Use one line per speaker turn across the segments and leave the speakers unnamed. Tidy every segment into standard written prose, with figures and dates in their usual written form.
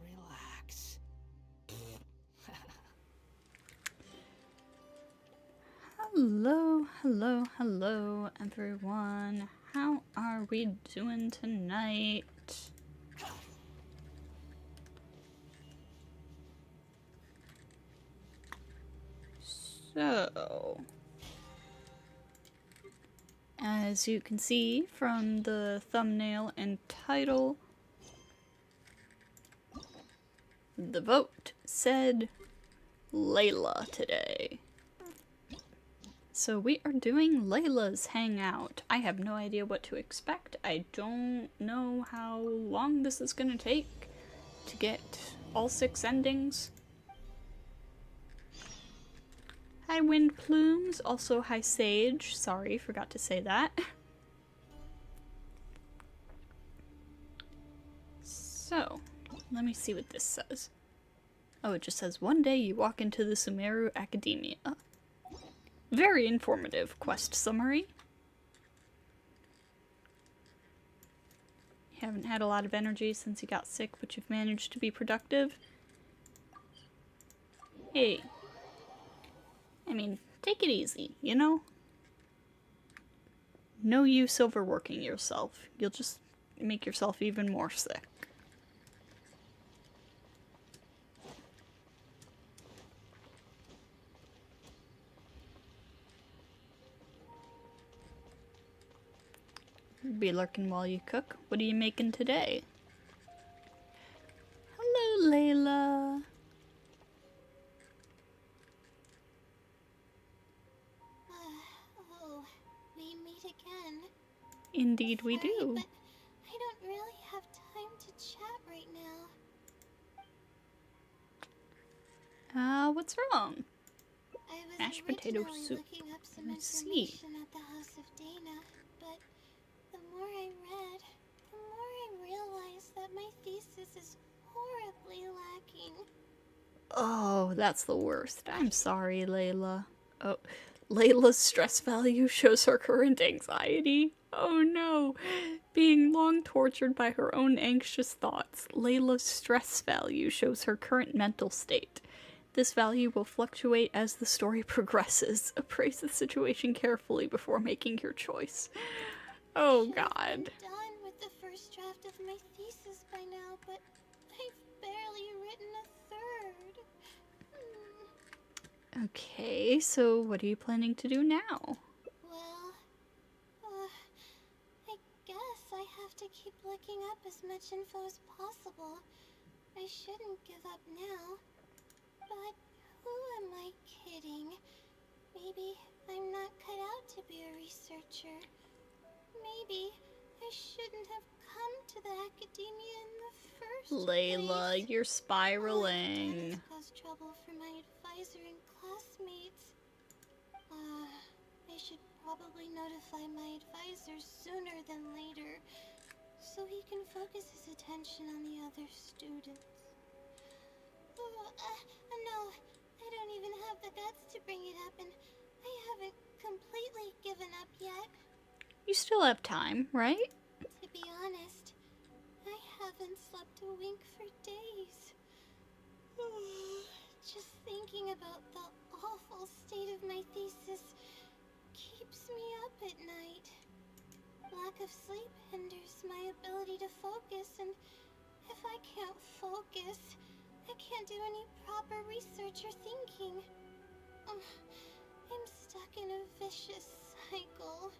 Relax.
Hello, hello, hello, everyone. How are we doing tonight? So, as you can see from the thumbnail and title, the vote said Layla today. So we are doing Layla's hangout. I have no idea what to expect. I don't know how long this is gonna take to get all 6 endings. Hi Wind Plumes, also hi Sage. Sorry, forgot to say that. So, let me see what this says. Oh, it just says, one day you walk into the Sumeru Academia. Very informative quest summary. You haven't had a lot of energy since you got sick, but you've managed to be productive. Hey. I mean, take it easy, you know? No use overworking yourself. You'll just make yourself even more sick. Be lurking while you cook. What are you making today? Hello, Layla.
Oh, we meet again.
Indeed we
Sorry,
do.
but I don't really have time to chat right now.
What's wrong?
I was
Mashed potato
originally
soup.
looking up some
Let's see.
information at the House of Dana, but the more I read, the more I realized that my thesis is horribly lacking.
Oh, that's the worst. I'm sorry, Layla. Oh, Layla's stress value shows her current anxiety. Oh no. Being long tortured by her own anxious thoughts, Layla's stress value shows her current mental state. This value will fluctuate as the story progresses. Appraise the situation carefully before making your choice. Oh god.
I'm done with the first draft of my thesis by now, but I've barely written a third.
Okay, so what are you planning to do now?
Well, I guess I have to keep looking up as much info as possible. I shouldn't give up now. But who am I kidding? Maybe I'm not cut out to be a researcher. Maybe I shouldn't have come to the academia in the first
Layla,
place.
you're spiraling.
That has caused trouble for my advisor and classmates. I should probably notify my advisor sooner than later, so he can focus his attention on the other students. No, I don't even have the guts to bring it up, and I haven't completely given up yet.
You still have time, right?
To be honest, I haven't slept a wink for days. Just thinking about the awful state of my thesis keeps me up at night. Lack of sleep hinders my ability to focus, and if I can't focus, I can't do any proper research or thinking. I'm stuck in a vicious cycle.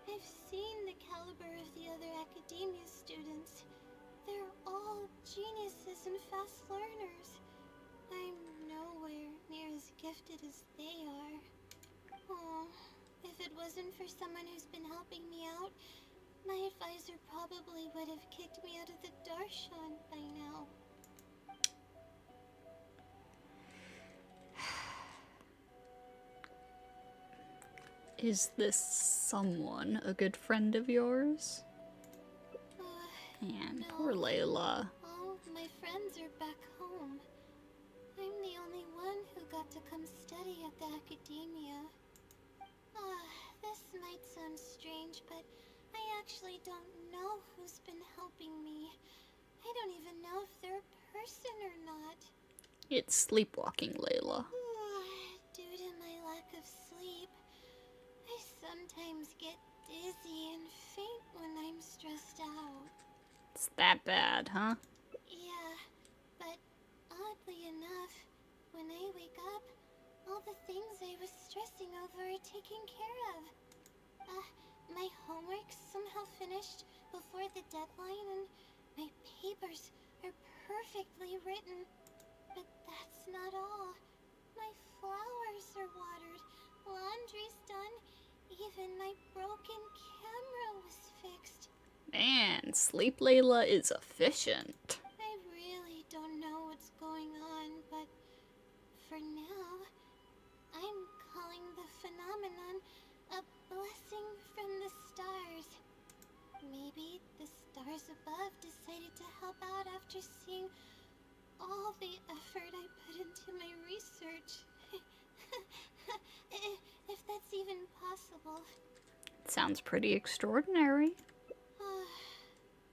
I've seen the caliber of the other academia students. They're all geniuses and fast learners. I'm nowhere near as gifted as they are. Oh, if it wasn't for someone who's been helping me out, my advisor probably would have kicked me out of the Darshan by now.
Is this someone a good friend of yours? Man,
No.
poor Layla.
All my friends are back home. I'm the only one who got to come study at the academia. This might sound strange, but I actually don't know who's been helping me. I don't even know if they're a person or not.
It's sleepwalking, Layla.
Due to my lack of sleep, I sometimes get dizzy and faint when I'm stressed out.
It's that bad, huh?
Yeah, but oddly enough, when I wake up, all the things I was stressing over are taken care of. My homework's somehow finished before the deadline, and my papers are perfectly written. But that's not all. My flowers are watered, laundry's done, even my broken camera was fixed.
Man, Sleep Layla is efficient.
I really don't know what's going on, but for now, I'm calling the phenomenon a blessing from the stars. Maybe the stars above decided to help out after seeing all the effort I put into my research. If that's even possible.
Sounds pretty extraordinary.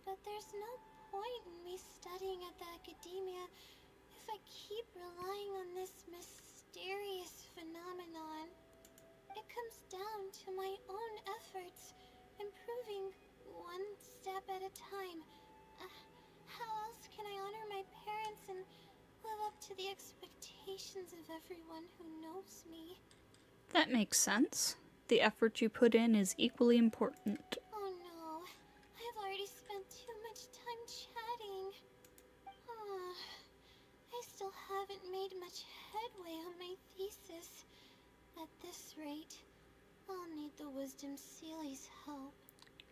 But there's no point in me studying at the academia if I keep relying on this mysterious phenomenon. It comes down to my own efforts, improving one step at a time. How else can I honor my parents and live up to the expectations of everyone who knows me?
That makes sense. The effort you put in is equally important.
Oh no, I've already spent too much time chatting. I still haven't made much headway on my thesis. At this rate, I'll need the Wisdom Sealy's help.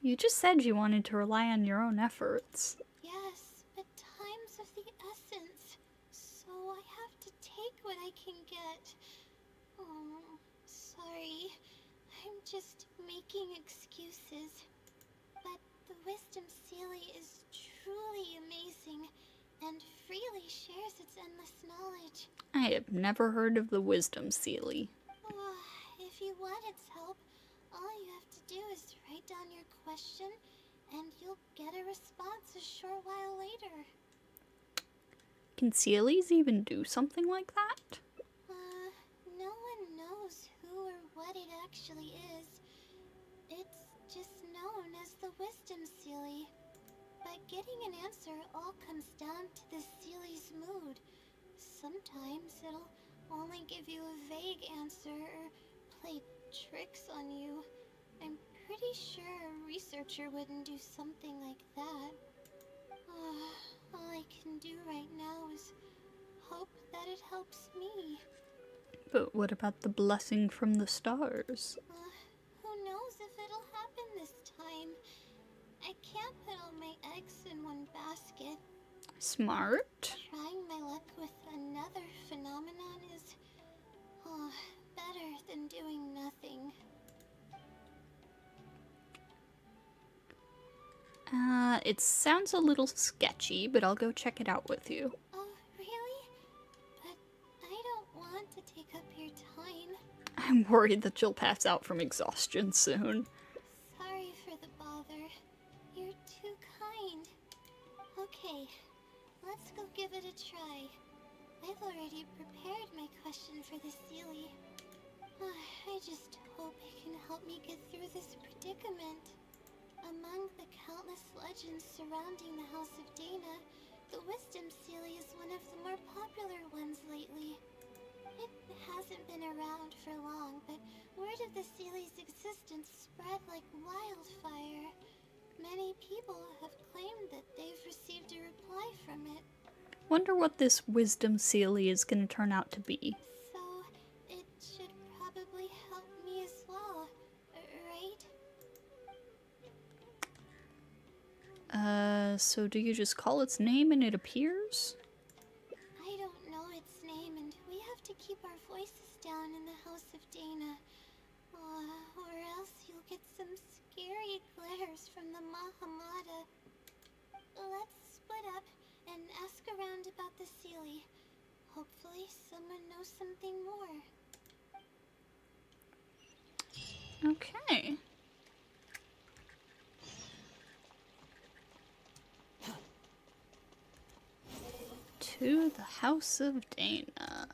You just said you wanted to rely on your own efforts.
Yes, but time's of the essence, so I have to take what I can get. Oh, sorry. I'm just making excuses. But the Wisdom Sealy is truly amazing and freely shares its endless knowledge.
I have never heard of the Wisdom Sealy.
If you want its help, all you have to do is write down your question, and you'll get a response a short while later.
Can Sealies even do something like that?
No one knows who or what it actually is. It's just known as the Wisdom Sealy. But getting an answer all comes down to the Sealy's mood. Sometimes it'll only give you a vague answer or play tricks on you. I'm pretty sure a researcher wouldn't do something like that. All I can do right now is hope that it helps me.
But what about the blessing from the stars?
Who knows if it'll happen this time? I can't put all my eggs in one basket.
Smart.
Trying my luck with another phenomenon is better than doing nothing.
It sounds a little sketchy, but I'll go check it out with you.
Oh, really? But I don't want to take up your time.
I'm worried that you'll pass out from exhaustion soon.
Sorry for the bother. You're too kind. Okay, let's go give it a try. I've already prepared my question for the Sealy. I just hope it can help me get through this predicament. Among the countless legends surrounding the House of Dana, the Wisdom Sealy is one of the more popular ones lately. It hasn't been around for long, but word of the Sealy's existence spread like wildfire. Many people have claimed that they've received a reply from it.
Wonder what this Wisdom Sealy is going to turn out to be.
So, it should probably help me as well, right?
So do you just call its name and it appears?
I don't know its name, and we have to keep our voices down in the House of Dana. Or someone knows something more.
Okay. To the House of Dana.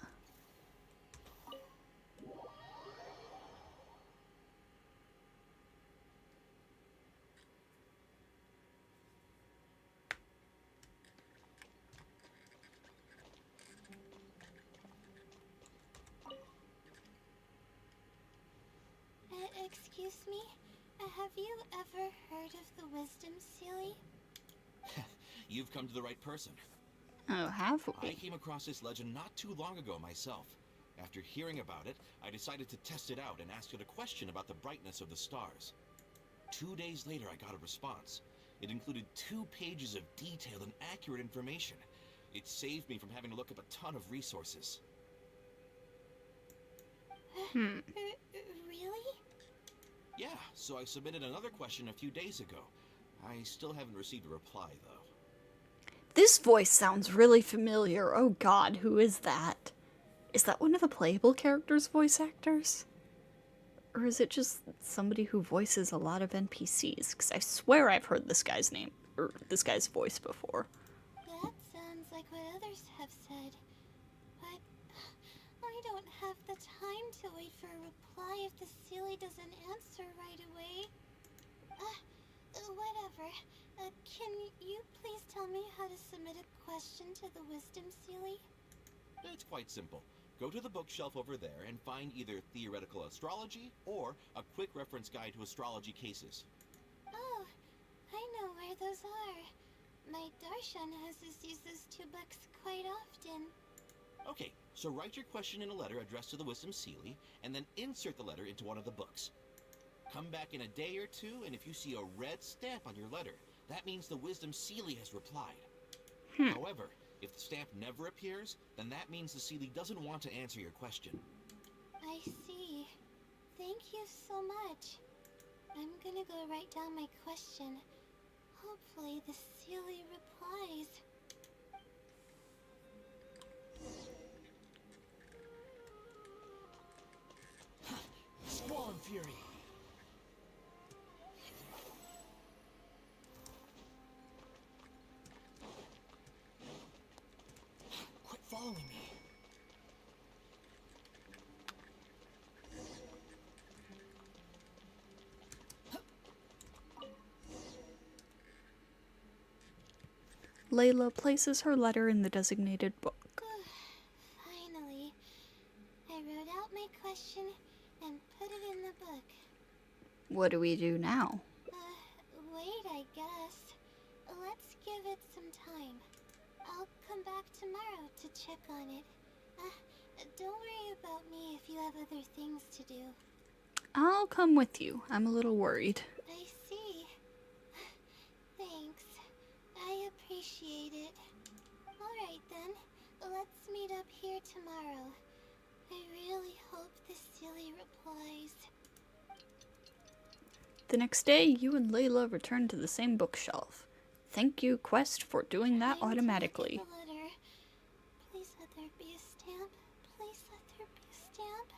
Excuse me? Have you ever heard of the Wisdom Sealy?
You've come to the right person.
Oh, have
I
we?
came across this legend not too long ago myself. After hearing about it, I decided to test it out and asked it a question about the brightness of the stars. 2 days later, I got a response. It included 2 pages of detailed and accurate information. It saved me from having to look up a ton of resources.
Really?
Yeah, so I submitted another question a few days ago. I still haven't received a reply, though.
This voice sounds really familiar. Oh god, who is that? Is that one of the playable characters' voice actors? Or is it just somebody who voices a lot of NPCs? Because I swear I've heard this guy's name, or this guy's voice before.
That sounds like what others have said. But I don't have the time to wait for a reply if the Sealy doesn't answer right away. Whatever. Can you please tell me how to submit a question to the Wisdom Sealy?
It's quite simple. Go to the bookshelf over there and find either theoretical astrology or a quick reference guide to astrology cases.
Oh, I know where those are. My Darshan has us use those 2 books quite often.
Okay, so write your question in a letter addressed to the Wisdom Sealy, and then insert the letter into one of the books. Come back in a day or 2, and if you see a red stamp on your letter, that means the Wisdom Sealy has replied. However, if the stamp never appears, then that means the Sealy doesn't want to answer your question.
I see. Thank you so much. I'm gonna go write down my question. Hopefully the Sealy replies.
Squall and Fury! Quit following me!
Layla places her letter in the designated book.
Finally. I wrote out my question and put it in the book.
What do we do now?
Wait, I guess. Let's give it some time. I'll come back tomorrow to check on it. Don't worry about me if you have other things to do.
I'll come with you. I'm a little worried.
I see. Thanks. I appreciate it. Alright then, let's meet up here tomorrow. I really hope the Sealy replies.
The next day, you and Layla return to the same bookshelf. Thank you, Quest, for doing that
Time to look at
automatically.
the letter. Please let there be a stamp. Please let there be a stamp.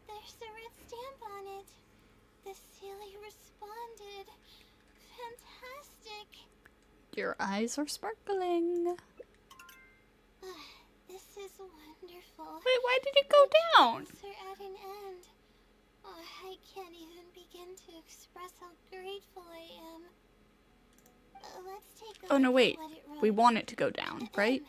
There's a red stamp on it. The Sealy responded. Fantastic.
Your eyes are sparkling.
This is wonderful.
Wait, why did it go down?
Are at an end. I can't even begin to express how grateful I am. Let's take a
Oh,
look
no,
at
wait.
what it wrote.
We want it to go down, right?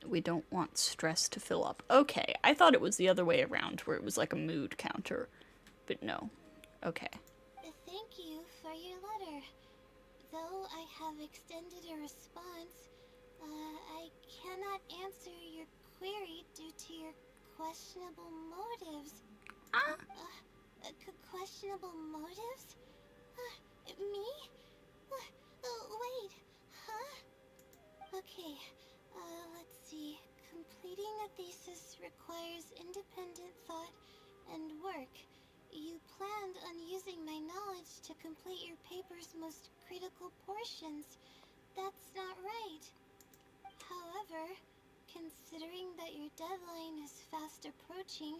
We don't want stress to fill up. Okay, I thought it was the other way around, where it was like a mood counter. But no. Okay.
Thank you for your letter. Though I have extended a response, I cannot answer your query due to your questionable motives. Questionable motives? Me? Wait, huh? Okay, let's see. Completing a thesis requires independent thought and work. You planned on using my knowledge to complete your paper's most critical portions, that's not right. However, considering that your deadline is fast approaching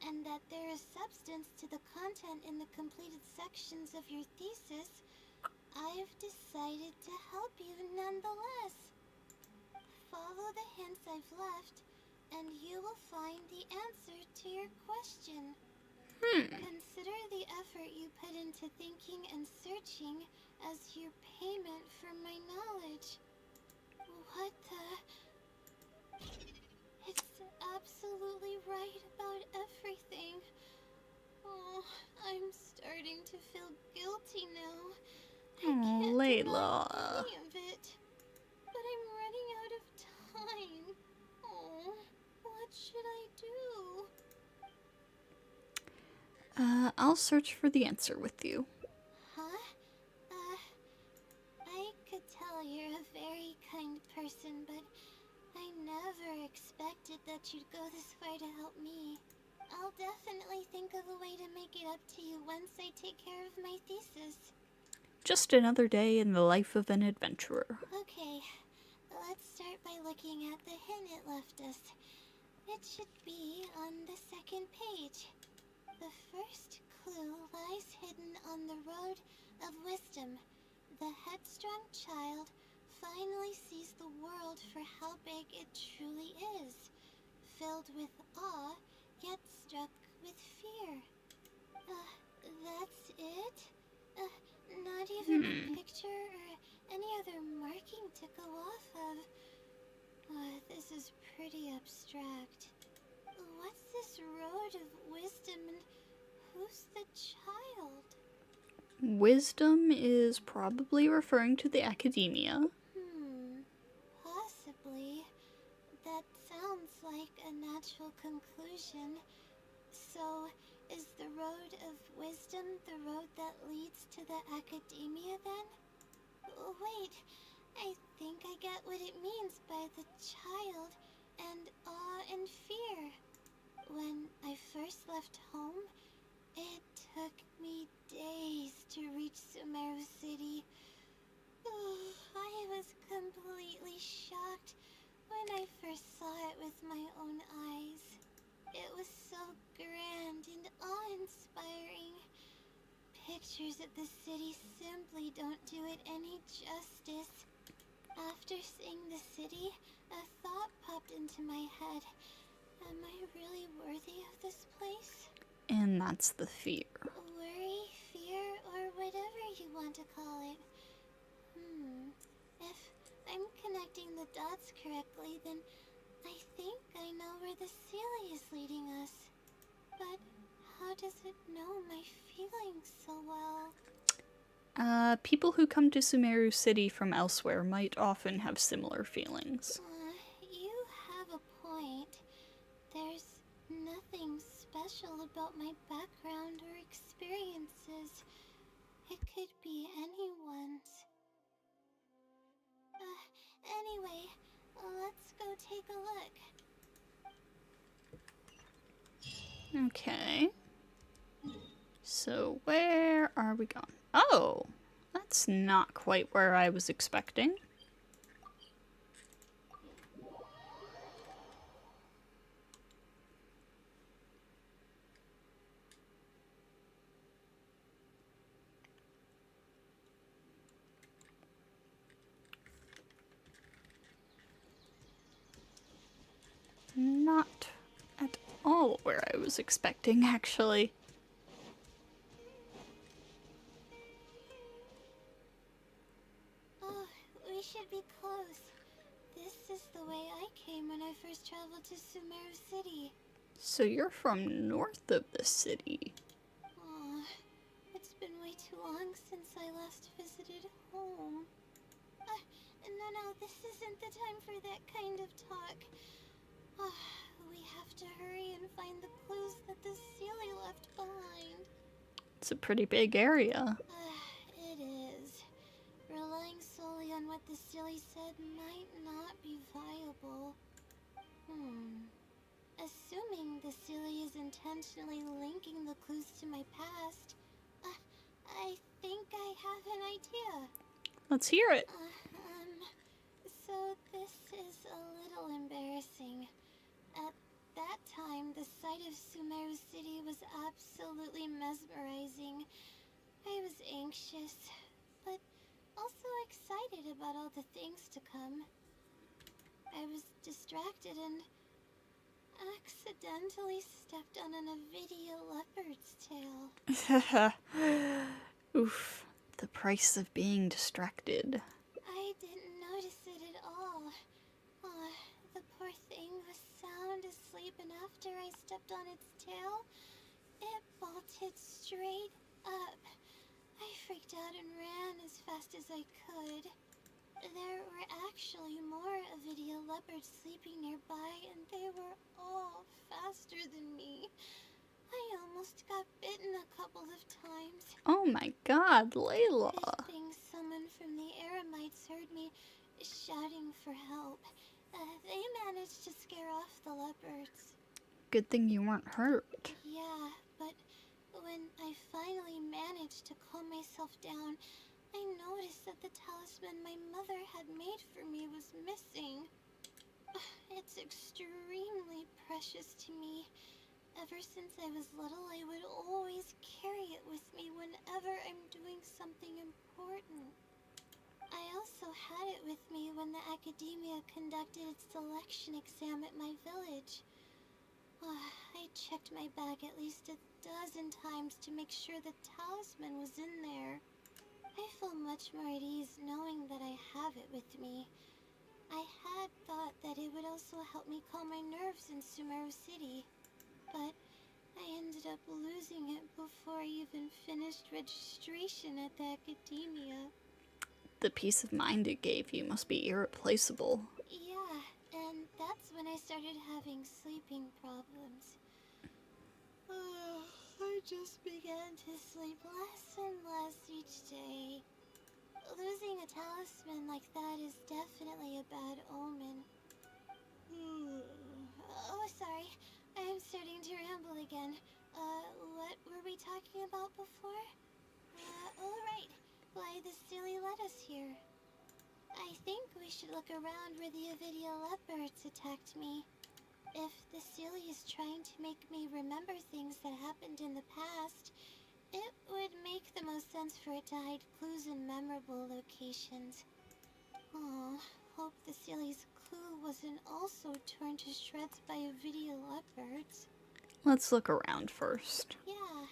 and that there is substance to the content in the completed sections of your thesis, I've decided to help you nonetheless. Follow the hints I've left, and you will find the answer to your question. Consider the effort you put into thinking and searching as your payment for my knowledge. What the... It's absolutely right about everything. Oh, I'm starting to feel guilty now. I can't
Layla.
deny any of it. But I'm running out of time. Oh, what should I do?
I'll search for the answer with you.
Huh? I could tell you're a very kind person, but I never expected that you'd go this far to help me. I'll definitely think of a way to make it up to you once I take care of my thesis.
Just another day in the life of an adventurer.
Okay, let's start by looking at the hint it left us. It should be on the second page. The first clue lies hidden on the road of wisdom. The headstrong child finally sees the world for how big it truly is, filled with awe, yet struck with fear. That's it? Not even a picture or any other marking to go off of. This is pretty abstract. What's this road of wisdom and who's the child?
Wisdom is probably referring to the academia.
Possibly. That sounds like a natural conclusion. So, is the road of wisdom the road that leads to the academia then? Wait, I think I get what it means by the child and awe and fear. When I first left home, it took me days to reach Sumeru City. I was completely shocked when I first saw it with my own eyes. It was so grand and awe-inspiring. Pictures of the city simply don't do it any justice. After seeing the city, a thought popped into my head. Am I really worthy of this place?
And that's the fear.
Worry, fear, or whatever you want to call it. If I'm connecting the dots correctly, then I think I know where the Sealy is leading us. But how does it know my feelings so well?
People who come to Sumeru City from elsewhere might often have similar feelings.
You have a point. There's nothing special about my background or experiences. It could be anyone's. Anyway, let's go take a look.
Okay. So where are we going? Oh, that's not quite where I was expecting. Not at all where I was expecting, actually.
Oh, we should be close. This is the way I came when I first traveled to Sumeru City.
So you're from north of the city.
Aw, it's been way too long since I last visited home. No, this isn't the time for that kind of talk. We have to hurry and find the clues that the Sealy left behind.
It's a pretty big area.
It is. Relying solely on what the Sealy said might not be viable. Assuming the Sealy is intentionally linking the clues to my past, I think I have an idea.
Let's hear it.
So this is a little embarrassing. At that time, the sight of Sumeru City was absolutely mesmerizing. I was anxious, but also excited about all the things to come. I was distracted and accidentally stepped on an Avidia leopard's tail.
Oof. The price of being distracted.
I didn't notice it at all. The poor thing was sound asleep, and after I stepped on its tail, it bolted straight up. I freaked out and ran as fast as I could. There were actually more Avidia leopards sleeping nearby, and they were all faster than me. I almost got bitten a couple of times.
Oh my god, Layla.
Good thing someone from the Eremites heard me shouting for help. They managed to scare off the leopards.
Good thing you weren't hurt.
Yeah, but when I finally managed to calm myself down, I noticed that the talisman my mother had made for me was missing. It's extremely precious to me. Ever since I was little, I would always carry it with me whenever I'm doing something important. I also had it with me when the academia conducted its selection exam at my village. I checked my bag at least a dozen times to make sure the talisman was in there. I feel much more at ease knowing that I have it with me. I had thought that it would also help me calm my nerves in Sumeru City, but I ended up losing it before I even finished registration at the academia.
The peace of mind it gave you must be irreplaceable.
Yeah, and that's when I started having sleeping problems. I just began to sleep less and less each day. Losing a talisman like that is definitely a bad omen. Oh, sorry. I'm starting to ramble again. What were we talking about before? Right. Why the silly led us here. I think we should look around where the Avidia leopards attacked me. If the Silly is trying to make me remember things that happened in the past, it would make the most sense for it to hide clues in memorable locations. Oh, hope the Silly's clue wasn't also torn to shreds by Avidia leopards.
Let's look around first.
Yeah,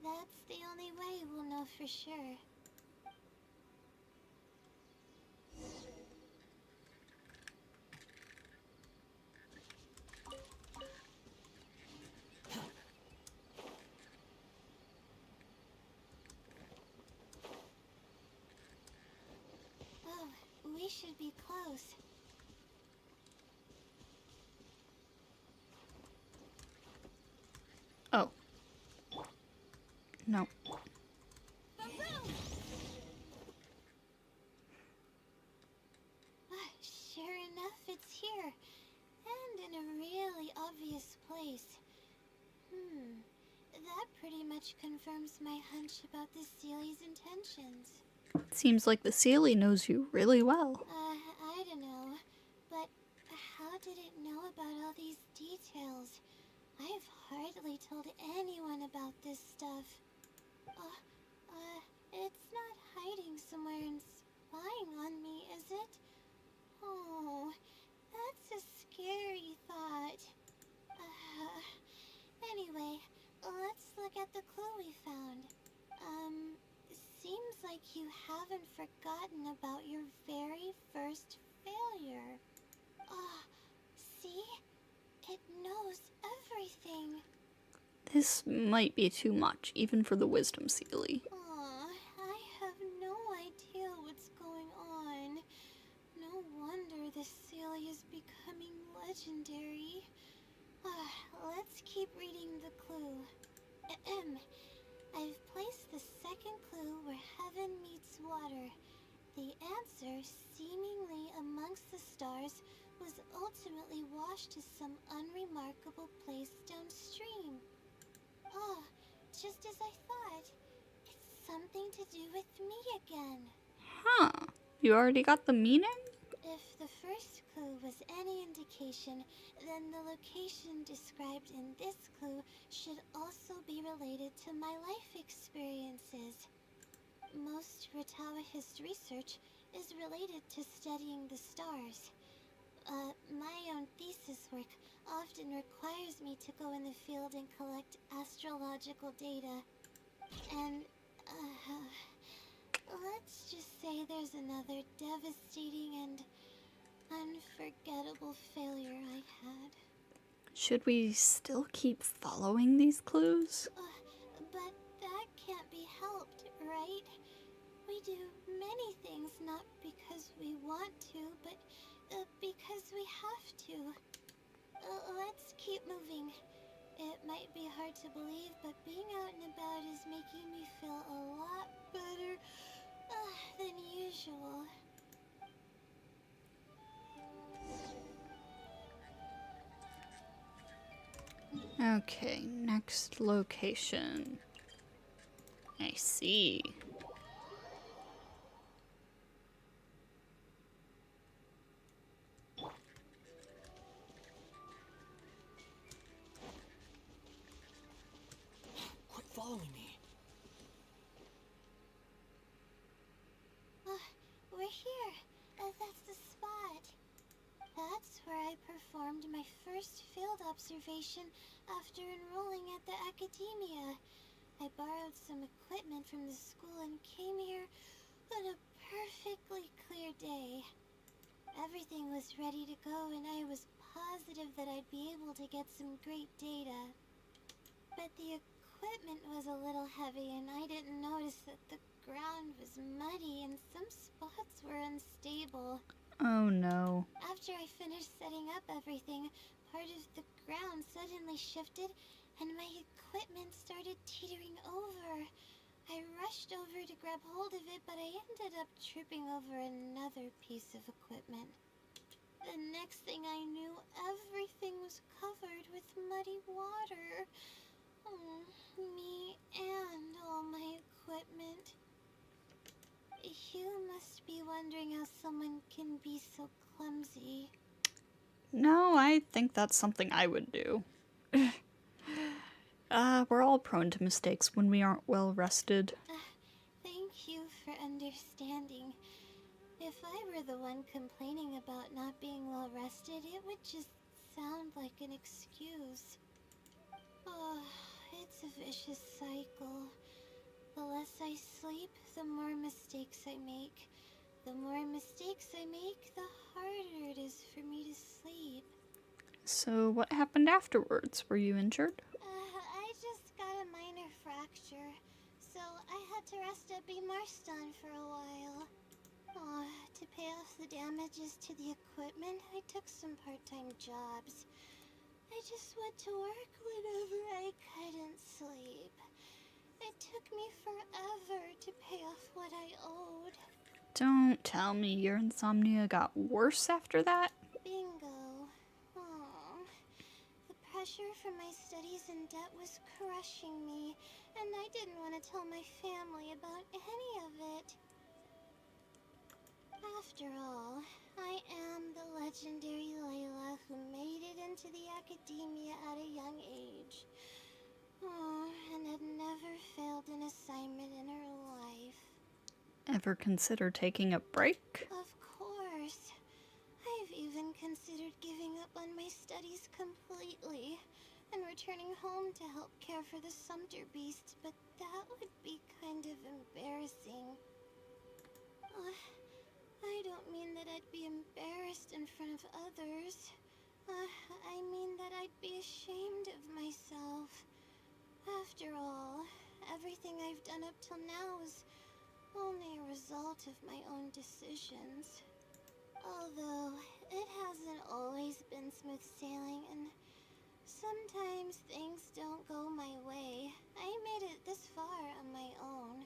that's the only way we'll know for sure. Oh, we should be close.
Oh. No.
Sure enough, it's here. And in a really obvious place. That pretty much confirms my hunch about the Sealy's intentions.
Seems like the Sealy knows you really well.
I don't know. But how did it know about all these details? I've hardly told anyone about this stuff. It's not hiding somewhere and spying on me, is it? Oh, that's a scary thought. Anyway, let's look at the clue we found. Seems like you haven't forgotten about your very first failure. See? It knows everything.
This might be too much, even for the Wisdom Sealy.
I have no idea what's going on. No wonder the Sealy is becoming legendary. Let's keep reading the clue. I've placed the second clue where heaven meets water. The answer, seemingly amongst the stars, was ultimately washed to some unremarkable place downstream. Just as I thought. It's something to do with me again.
Huh. You already got the meaning?
If the first clue was any indication, then the location described in this clue should also be related to my life experiences. Most Ratawa-hist research is related to studying the stars. My own thesis work often requires me to go in the field and collect astrological data. And, let's just say there's another devastating and unforgettable failure I had.
Should we still keep following these clues?
But that can't be helped, right? We do many things not because we want to, but because we have to. Let's keep moving. It might be hard to believe, but being out and about is making me feel a lot better than usual.
Okay, next location. I see.
Quit following me.
We're here. That's the spot. That's where I performed my first field observation after enrolling at the academia. I borrowed some equipment from the school and came here on a perfectly clear day. Everything was ready to go and I was positive that I'd be able to get some great data. But the equipment was a little heavy and I didn't notice that the ground was muddy and some spots were unstable.
Oh no.
After I finished setting up everything, part of the ground suddenly shifted and my equipment started teetering over. I rushed over to grab hold of it, but I ended up tripping over another piece of equipment. The next thing I knew, everything was covered with muddy water. Me and all my equipment. You must be wondering how someone can be so clumsy.
No, I think that's something I would do. We're all prone to mistakes when we aren't well rested.
Thank you for understanding. If I were the one complaining about not being well rested, it would just sound like an excuse. Oh, it's a vicious cycle. The less I sleep, the more mistakes I make. The more mistakes I make, the harder it is for me to sleep.
So what happened afterwards? Were you injured?
I just got a minor fracture, so I had to rest at B. Marston for a while. To pay off the damages to the equipment, I took some part-time jobs. I just went to work whenever I couldn't sleep. It took me forever to pay off what I owed.
Don't tell me your insomnia got worse after that?
Bingo. Aw. The pressure from my studies and debt was crushing me, and I didn't want to tell my family about any of it. After all, I am the legendary Layla who made it into the academia at a young age. And had never failed an assignment in her life.
Ever consider taking a break?
Of course. I've even considered giving up on my studies completely and returning home to help care for the Sumter beast, but that would be kind of embarrassing. I don't mean that I'd be embarrassed in front of others. I mean that I'd be ashamed of myself. After all, everything I've done up till now is only a result of my own decisions. Although, it hasn't always been smooth sailing, and sometimes things don't go my way. I made it this far on my own.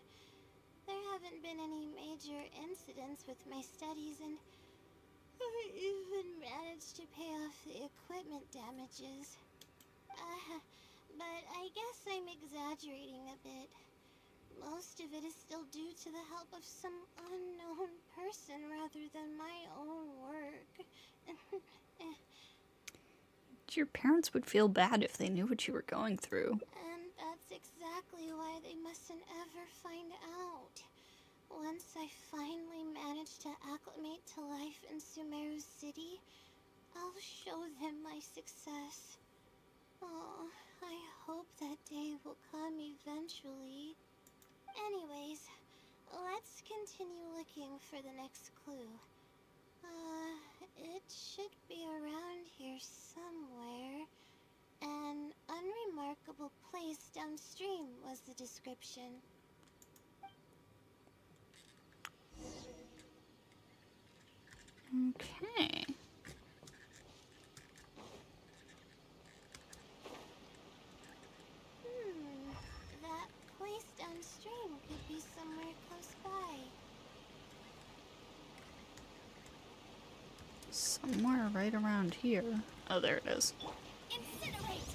There haven't been any major incidents with my studies, and I even managed to pay off the equipment damages. But I guess I'm exaggerating a bit. Most of it is still due to the help of some unknown person rather than my own work.
Your parents would feel bad if they knew what you were going through.
And that's exactly why they mustn't ever find out. Once I finally manage to acclimate to life in Sumeru City, I'll show them my success. Oh, I hope that day will come eventually. Anyways, let's continue looking for the next clue. It should be around here somewhere. An unremarkable place downstream was the description.
Okay.
That place downstream could be somewhere close by.
Somewhere right around here. Oh, there it is.
Incinerate!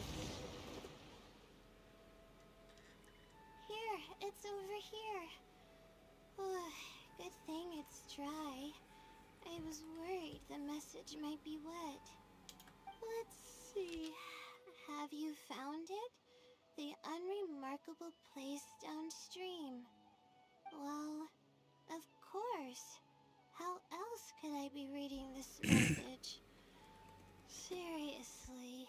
Here, it's over here. Oh, good thing it's dry. I was worried the message might be wet. Let's see. Have you found it? The unremarkable place downstream. Well, of course. How else could I be reading this message? Seriously.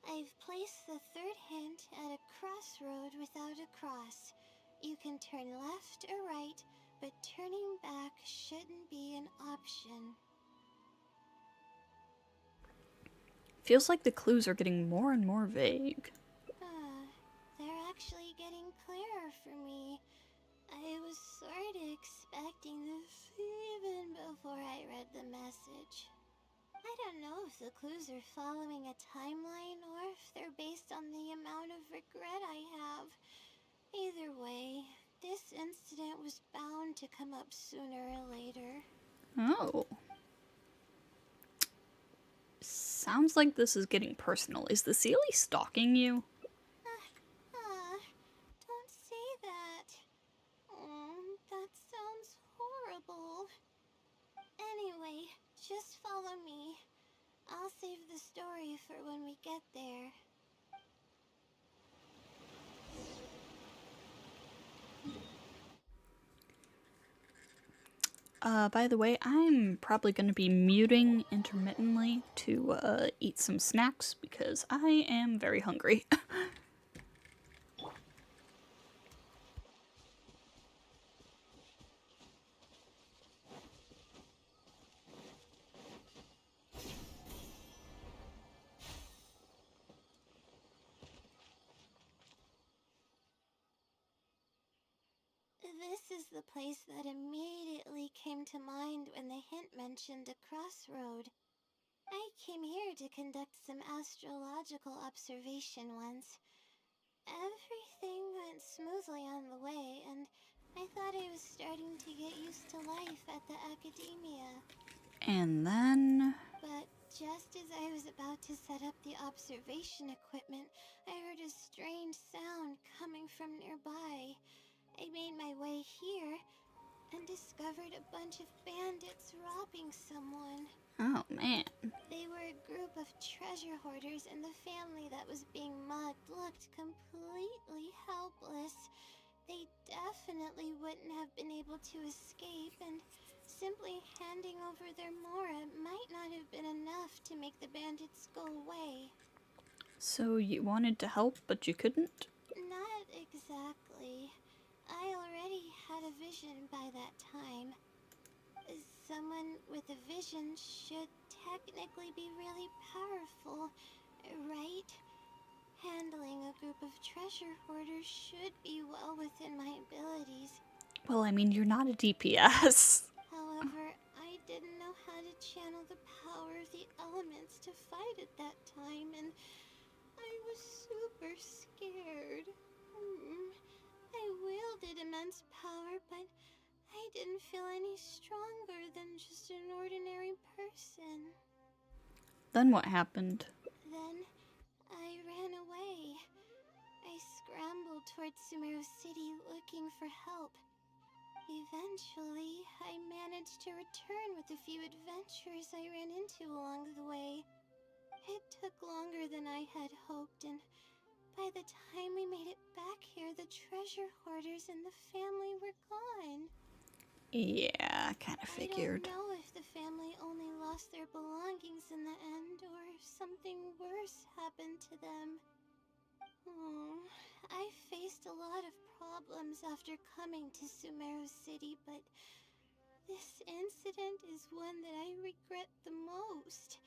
I've placed the third hint at a crossroad without a cross. You can turn left or right, but turning back shouldn't be an option.
Feels like the clues are getting more and more vague.
They're actually getting clearer for me. I was sort of expecting this even before I read the message. I don't know if the clues are following a timeline or if they're based on the amount of regret I have. Either way, this incident was bound to come up sooner or later.
Oh. Sounds like this is getting personal. Is the Sealy stalking you?
Don't say that. That sounds horrible. Anyway, just follow me. I'll save the story for when we get there.
By the way, I'm probably going to be muting intermittently to eat some snacks because I am very hungry.
This is the place that immediately came to mind when the hint mentioned a crossroad. I came here to conduct some astrological observation once. Everything went smoothly on the way, and I thought I was starting to get used to life at the academia.
And then...
But just as I was about to set up the observation equipment, I heard a strange sound coming from nearby. I made my way here and discovered a bunch of bandits robbing someone.
Oh, man.
They were a group of treasure hoarders, and the family that was being mugged looked completely helpless. They definitely wouldn't have been able to escape, and simply handing over their Mora might not have been enough to make the bandits go away.
So you wanted to help, but you couldn't?
Not exactly. I already had a vision by that time. Someone with a vision should technically be really powerful, right? Handling a group of treasure hoarders should be well within my abilities.
Well, I mean, you're not a DPS.
However, I didn't know how to channel the power of the elements to fight at that time, and I was super scared. I wielded immense power, but I didn't feel any stronger than just an ordinary person.
Then what happened?
Then I ran away. I scrambled towards Sumeru City looking for help. Eventually, I managed to return with a few adventures I ran into along the way. It took longer than I had hoped, and by the time we made it back here, the treasure hoarders and the family were gone.
Yeah, kind of figured.
I don't know if the family only lost their belongings in the end, or if something worse happened to them. I faced a lot of problems after coming to Sumeru City, but this incident is one that I regret the most.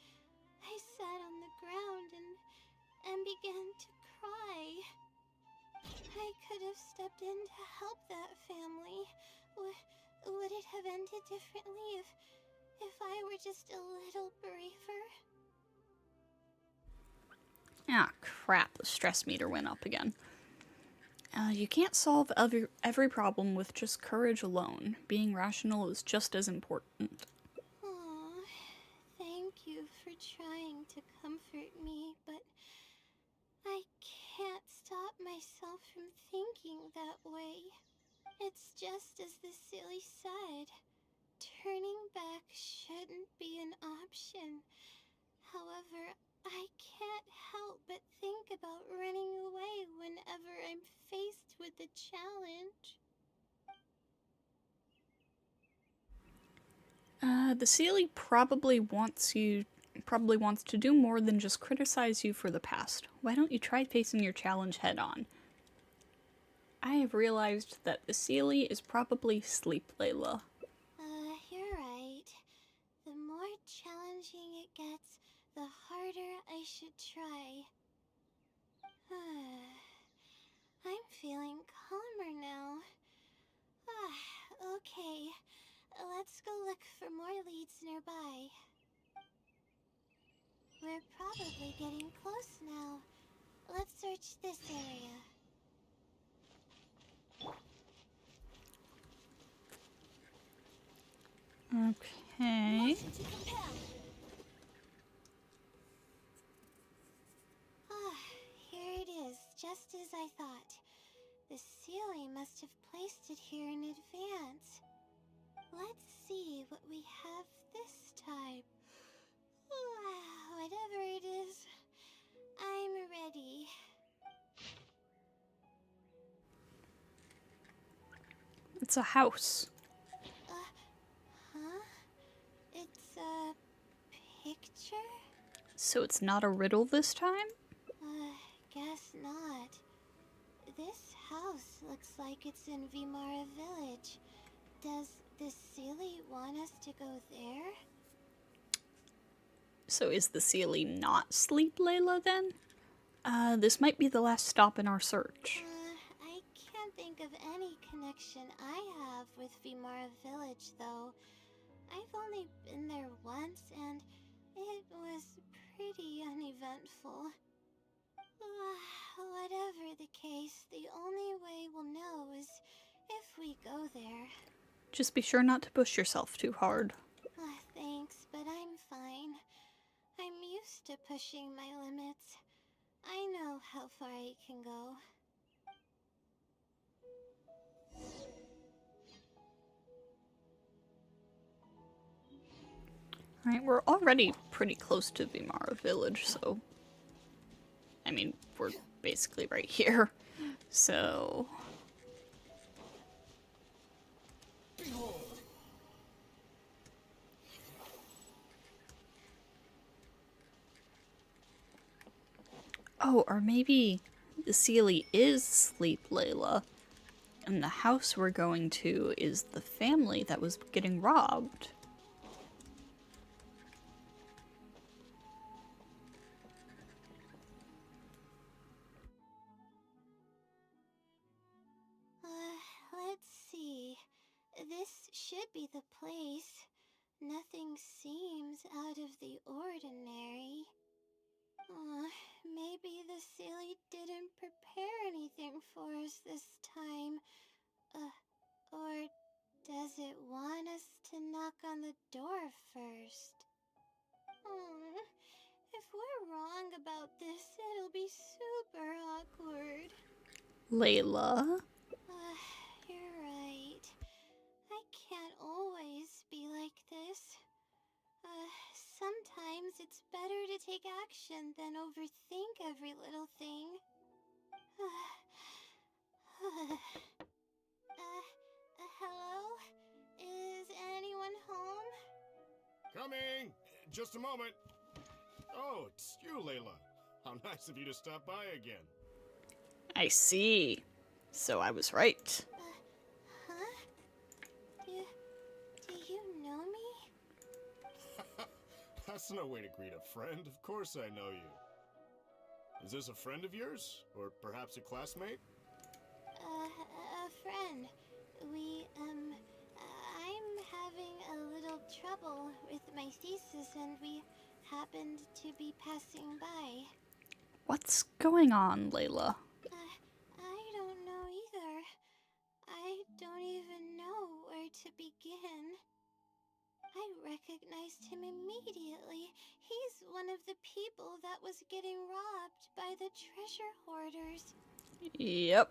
I sat on the ground and began to cry. I could have stepped in to help that family. Would it have ended differently if I were just a little braver?
Ah, crap, the stress meter went up again. You can't solve every problem with just courage alone. Being rational is just as important.
Aw, thank you for trying to comfort me, but I can't stop myself from thinking that way. It's just as the silly said. Turning back shouldn't be an option. However, I can't help but think about running away whenever I'm faced with a challenge.
The Sealy probably wants to do more than just criticize you for the past. Why don't you try facing your challenge head on? I have realized that the Sealy is probably sleep, Layla.
You're right. The more challenging it gets, the harder I should try. I'm feeling calmer now. Okay. Let's go look for more leads nearby. We're probably getting close now. Let's search this area.
Okay.
Motion to compel. Here it is, just as I thought. The Sealy must have placed it here in advance. Let's see what we have this time. Whatever it is, I'm ready.
It's a house.
Huh? It's a picture?
So it's not a riddle this time?
Guess not. This house looks like it's in Vimara Village. Does the Sealy want us to go there?
So is the Sealy not sleep, Layla, then? This might be the last stop in our search.
I can't think of any connection I have with Vimara Village, though. I've only been there once, and it was pretty uneventful. Whatever the case, the only way we'll know is if we go there.
Just be sure not to push yourself too hard.
Thanks, but I'm fine. I'm used to pushing my limits. I know how far I can go.
Alright, we're already pretty close to Vimara Village, so... I mean, we're basically right here. So...
Behold!
Oh, or maybe the Sealy is Sleep, Layla. And the house we're going to is the family that was getting robbed.
Let's see. This should be the place. Nothing seems out of the ordinary. Maybe the Sealy didn't prepare anything for us this time. Or does it want us to knock on the door first? If we're wrong about this, it'll be super awkward.
Layla?
You're right. I can't always be like this. Sometimes it's better to take action than overthink every little thing. Hello? Is anyone home?
Coming! Just a moment. Oh, it's you, Layla. How nice of you to stop by again.
I see. So I was right.
Huh? Do you know me?
That's no way to greet a friend. Of course I know you. Is this a friend of yours? Or perhaps a classmate?
A friend. I'm having a little trouble with my thesis and we happened to be passing by.
What's going on, Layla?
I don't know either. I don't even know where to begin. I recognized him immediately. He's one of the people that was getting robbed by the treasure hoarders.
Yep.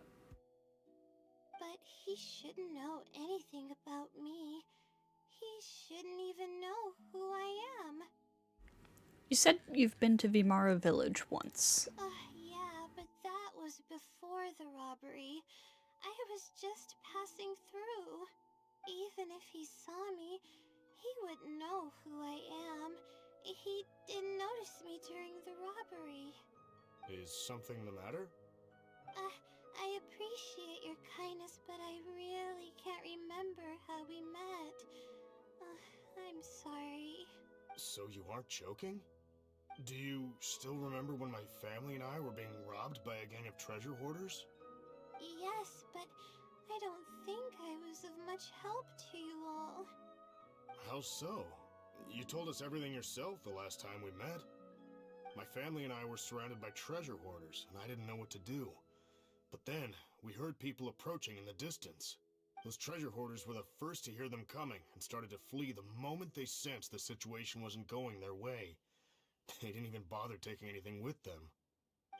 But he shouldn't know anything about me. He shouldn't even know who I am.
You said you've been to Vimara Village once.
Yeah, but that was before the robbery. I was just passing through. Even if he saw me, he wouldn't know who I am. He didn't notice me during the robbery.
Is something the matter?
I appreciate your kindness, but I really can't remember how we met. I'm sorry.
So you aren't joking? Do you still remember when my family and I were being robbed by a gang of treasure hoarders?
Yes, but I don't think I was of much help to you all.
How so? You told us everything yourself the last time we met. My family and I were surrounded by treasure hoarders, and I didn't know what to do. But then, we heard people approaching in the distance. Those treasure hoarders were the first to hear them coming, and started to flee the moment they sensed the situation wasn't going their way. They didn't even bother taking anything with them.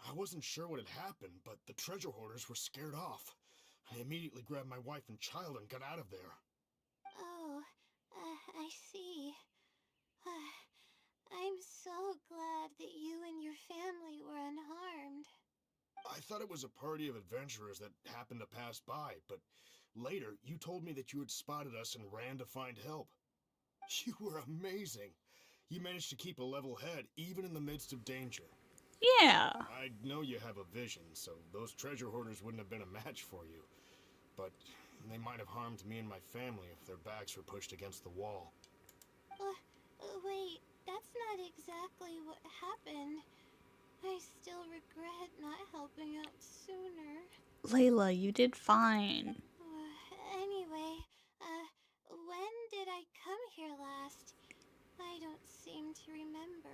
I wasn't sure what had happened, but the treasure hoarders were scared off. I immediately grabbed my wife and child and got out of there.
Oh, I see. I'm so glad that you and your family were unharmed.
I thought it was a party of adventurers that happened to pass by, but later you told me that you had spotted us and ran to find help. You were amazing. You managed to keep a level head even in the midst of danger.
Yeah.
I know you have a vision, so those treasure hoarders wouldn't have been a match for you. But they might have harmed me and my family if their backs were pushed against the wall.
Wait, that's not exactly what happened. I still regret not helping out sooner.
Layla, you did fine.
Anyway, when did I come here last? I don't seem to remember.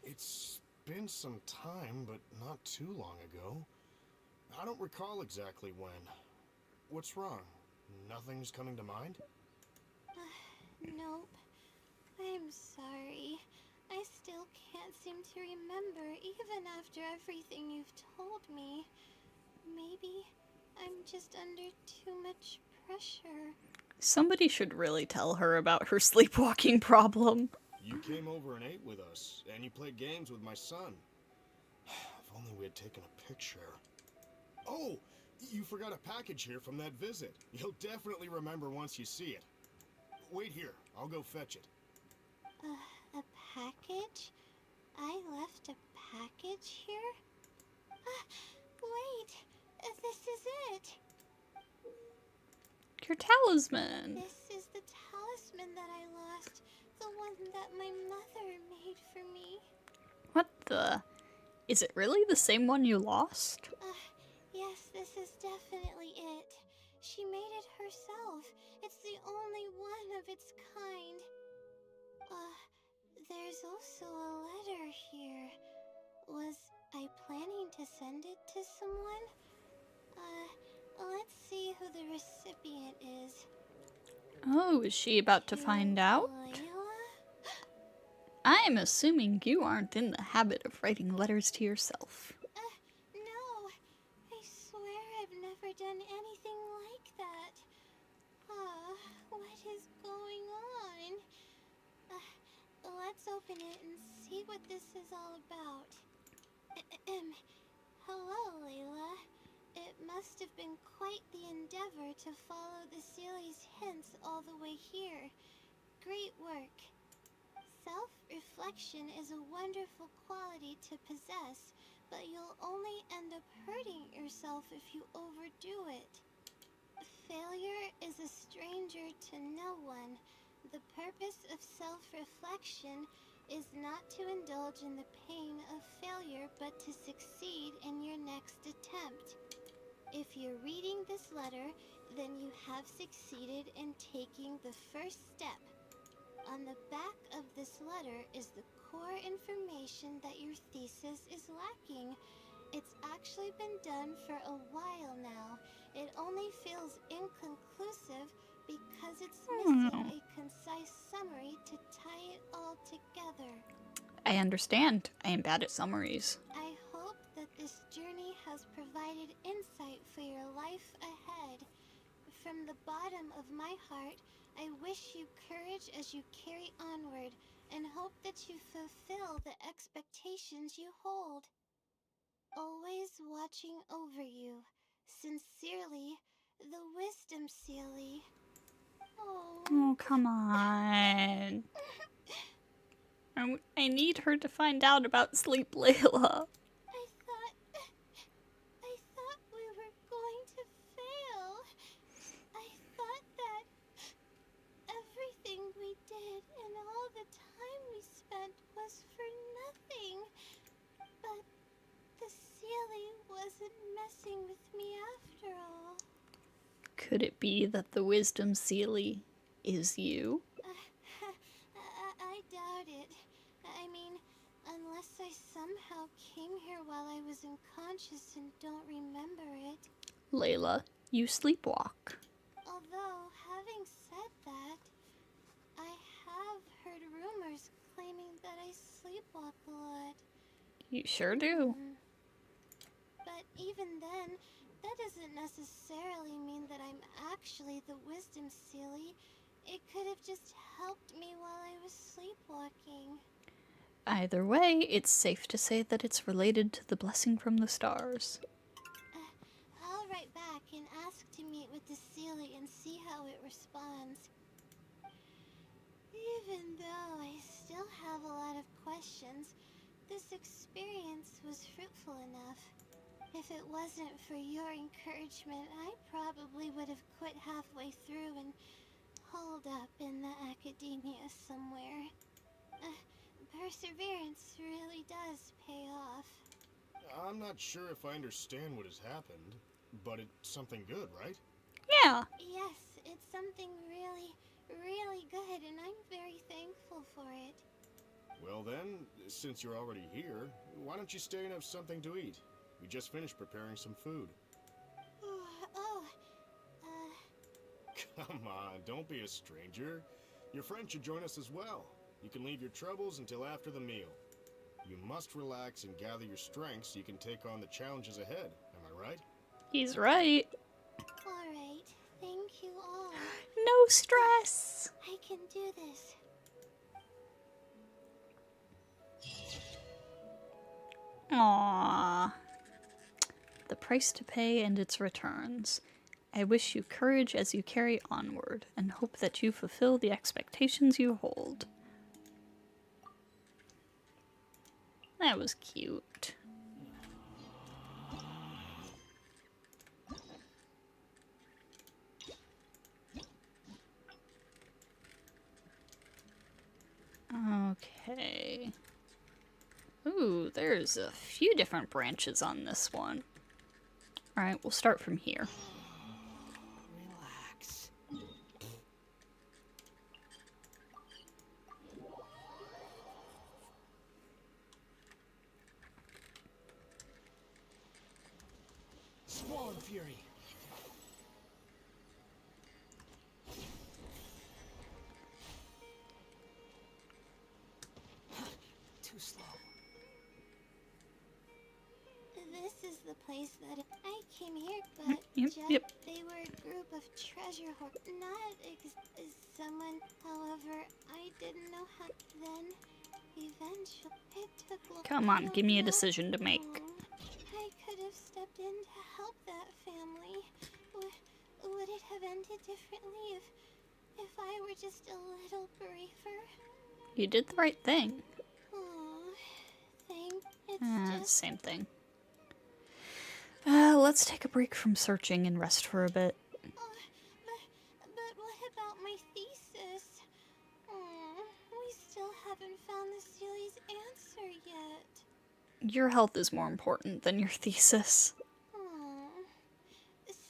It's been some time, but not too long ago. I don't recall exactly when. What's wrong? Nothing's coming to mind?
Nope. I'm sorry. I still can't seem to remember, even after everything you've told me. Maybe I'm just under too much pressure.
Somebody should really tell her about her sleepwalking problem.
You came over and ate with us, and you played games with my son. If only we had taken a picture. Oh, you forgot a package here from that visit. You'll definitely remember once you see it. Wait here, I'll go fetch it.
A package? I left a package here? Wait! This is it!
Your talisman.
This is the talisman that I lost. The one that my mother made for me.
What the? Is it really the same one you lost?
Yes, this is definitely it. She made it herself. It's the only one of its kind. There's also a letter here. Was I planning to send it to someone? Let's see who the recipient is.
Oh, is she about to find out?
Layla?
I'm assuming you aren't in the habit of writing letters to yourself.
No. done anything like that. What is going on? Let's open it and see what this is all about. Hello, Layla. It must have been quite the endeavor to follow the Sealy's hints all the way here. Great work. Self-reflection is a wonderful quality to possess, but you'll only end up hurting yourself if you overdo it. Failure is a stranger to no one. The purpose of self-reflection is not to indulge in the pain of failure, but to succeed in your next attempt. If you're reading this letter, then you have succeeded in taking the first step. On the back of this letter is the core information that your thesis is lacking. It's actually been done for a while now. It only feels inconclusive because it's missing a concise summary to tie it all together.
I understand. I am bad at summaries.
I hope that this journey has provided insight for your life ahead. From the bottom of my heart, I wish you courage as you carry onward, and hope that you fulfill the expectations you hold. Always watching over you. Sincerely, the Wisdom Sealy.
Oh, come on. I need her to find out about Sleep Layla.
I thought we were going to fail. I thought that everything we did and all the time we spent was for nothing. But the Sealy wasn't messing with me after all.
Could it be that the Wisdom Sealy is you?
I doubt it. I mean, unless I somehow came here while I was unconscious and don't remember it.
Layla, you sleepwalk.
Although, having said that, I have heard rumors claiming that I sleepwalk a lot.
You sure do.
But even then, that doesn't necessarily mean that I'm actually the Wisdom Sealy. It could have just helped me while I was sleepwalking.
Either way, it's safe to say that it's related to the blessing from the stars.
I'll write back and ask to meet with the Sealy and see how it responds. Even though I still have a lot of questions, this experience was fruitful enough. If it wasn't for your encouragement, I probably would have quit halfway through and holed up in the academia somewhere. Perseverance really does pay off.
I'm not sure if I understand what has happened, but it's something good, right?
Yeah.
Yes, it's something really, really good, and I'm very thankful for it.
Well then, since you're already here, why don't you stay and have something to eat? We just finished preparing some food. Come on, don't be a stranger. Your friend should join us as well. You can leave your troubles until after the meal. You must relax and gather your strength so you can take on the challenges ahead. Am I right?
He's right.
Alright, thank you all.
No stress.
I can do this.
Aww. The price to pay and its returns. I wish you courage as you carry onward, and hope that you fulfill the expectations you hold. That was cute. Okay. Ooh, there's a few different branches on this one. Alright, we'll start from here.
Relax. Swollen Fury. Too slow.
This this is the place that I came here, but
Yep.
they were a group of treasure hoarders, not someone. However, I didn't know how. Then, eventually, it took long.
Come on, give me a decision to make.
I could have stepped in to help that family. Would it have ended differently if I were just a little braver?
You did the right thing.
Aw, it's just...
Same thing. Let's take a break from searching and rest for a bit.
But what about my thesis? We still haven't found the Sealy's answer yet.
Your health is more important than your thesis.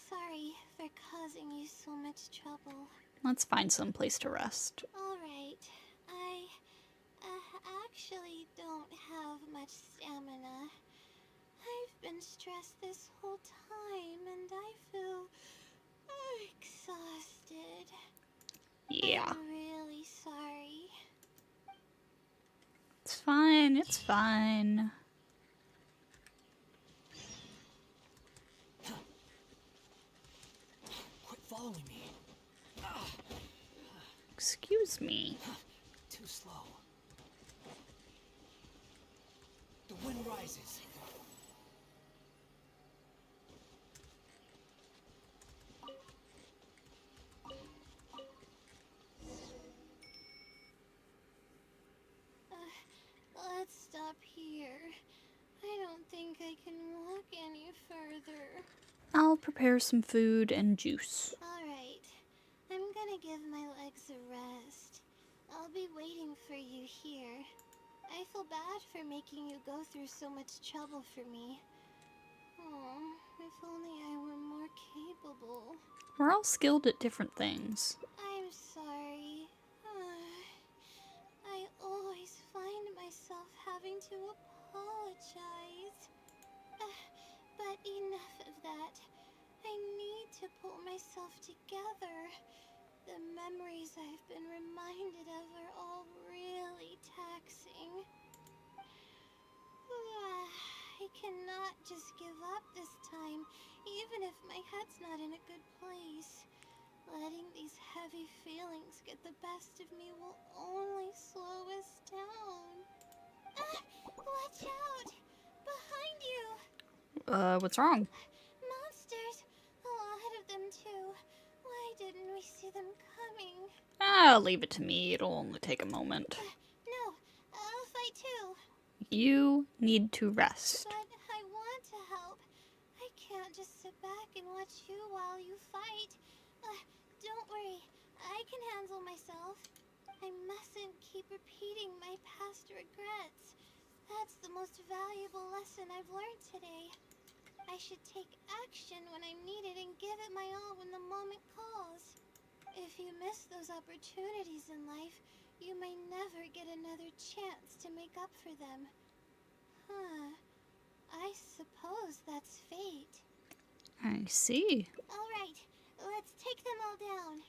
Sorry for causing you so much trouble.
Let's find some place to rest.
Alright, I actually don't have much stamina. I've been stressed this whole time and I feel exhausted.
Yeah.
I'm really sorry.
It's fine, it's fine.
Quit following me.
Excuse me.
Too slow. The wind rises.
Let's stop here. I don't think I can walk any further.
I'll prepare some food and juice.
Alright, I'm gonna give my legs a rest. I'll be waiting for you here. I feel bad for making you go through so much trouble for me. Oh, if only I were more capable.
We're all skilled at different things.
I'm sorry. I always find myself having to apologize. But enough of that. I need to pull myself together. The memories I've been reminded of are all really taxing. I cannot just give up this time, even if my head's not in a good place. Letting these heavy feelings get the best of me will only slow us down. Watch out! Behind you!
What's wrong?
Monsters! A lot of them too. Why didn't we see them coming?
Leave it to me. It'll only take a moment.
No, I'll fight too.
You need to rest.
But I want to help. I can't just sit back and watch you while you fight. Don't worry, I can handle myself. I mustn't keep repeating my past regrets. That's the most valuable lesson I've learned today. I should take action when I'm needed and give it my all when the moment calls. If you miss those opportunities in life, you may never get another chance to make up for them. I suppose that's fate.
I see.
Alright, let's take them all down.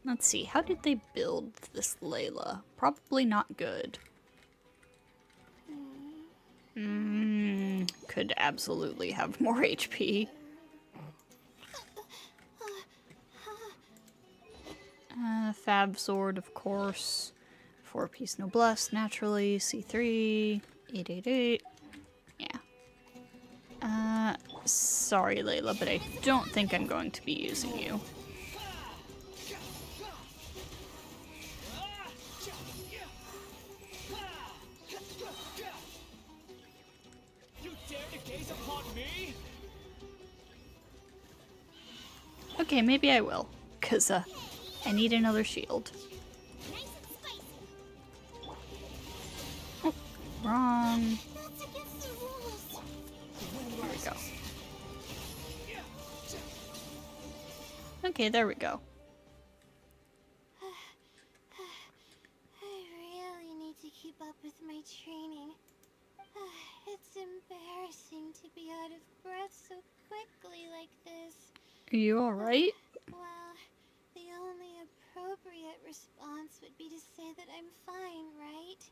Let's see. How did they build this Layla? Probably not good. Could absolutely have more HP. Fab Sword, of course. 4-piece Noblesse, naturally. C3. 888. Yeah. Sorry, Layla, but I don't think I'm going to be using you. Okay, maybe I will, because, I need another shield. Oh, wrong.
That's against the rules.
There we go. Okay, there we go.
I really need to keep up with my training. It's embarrassing to be out of breath so quickly like this.
Are you alright?
Well, the only appropriate response would be to say that I'm fine, right?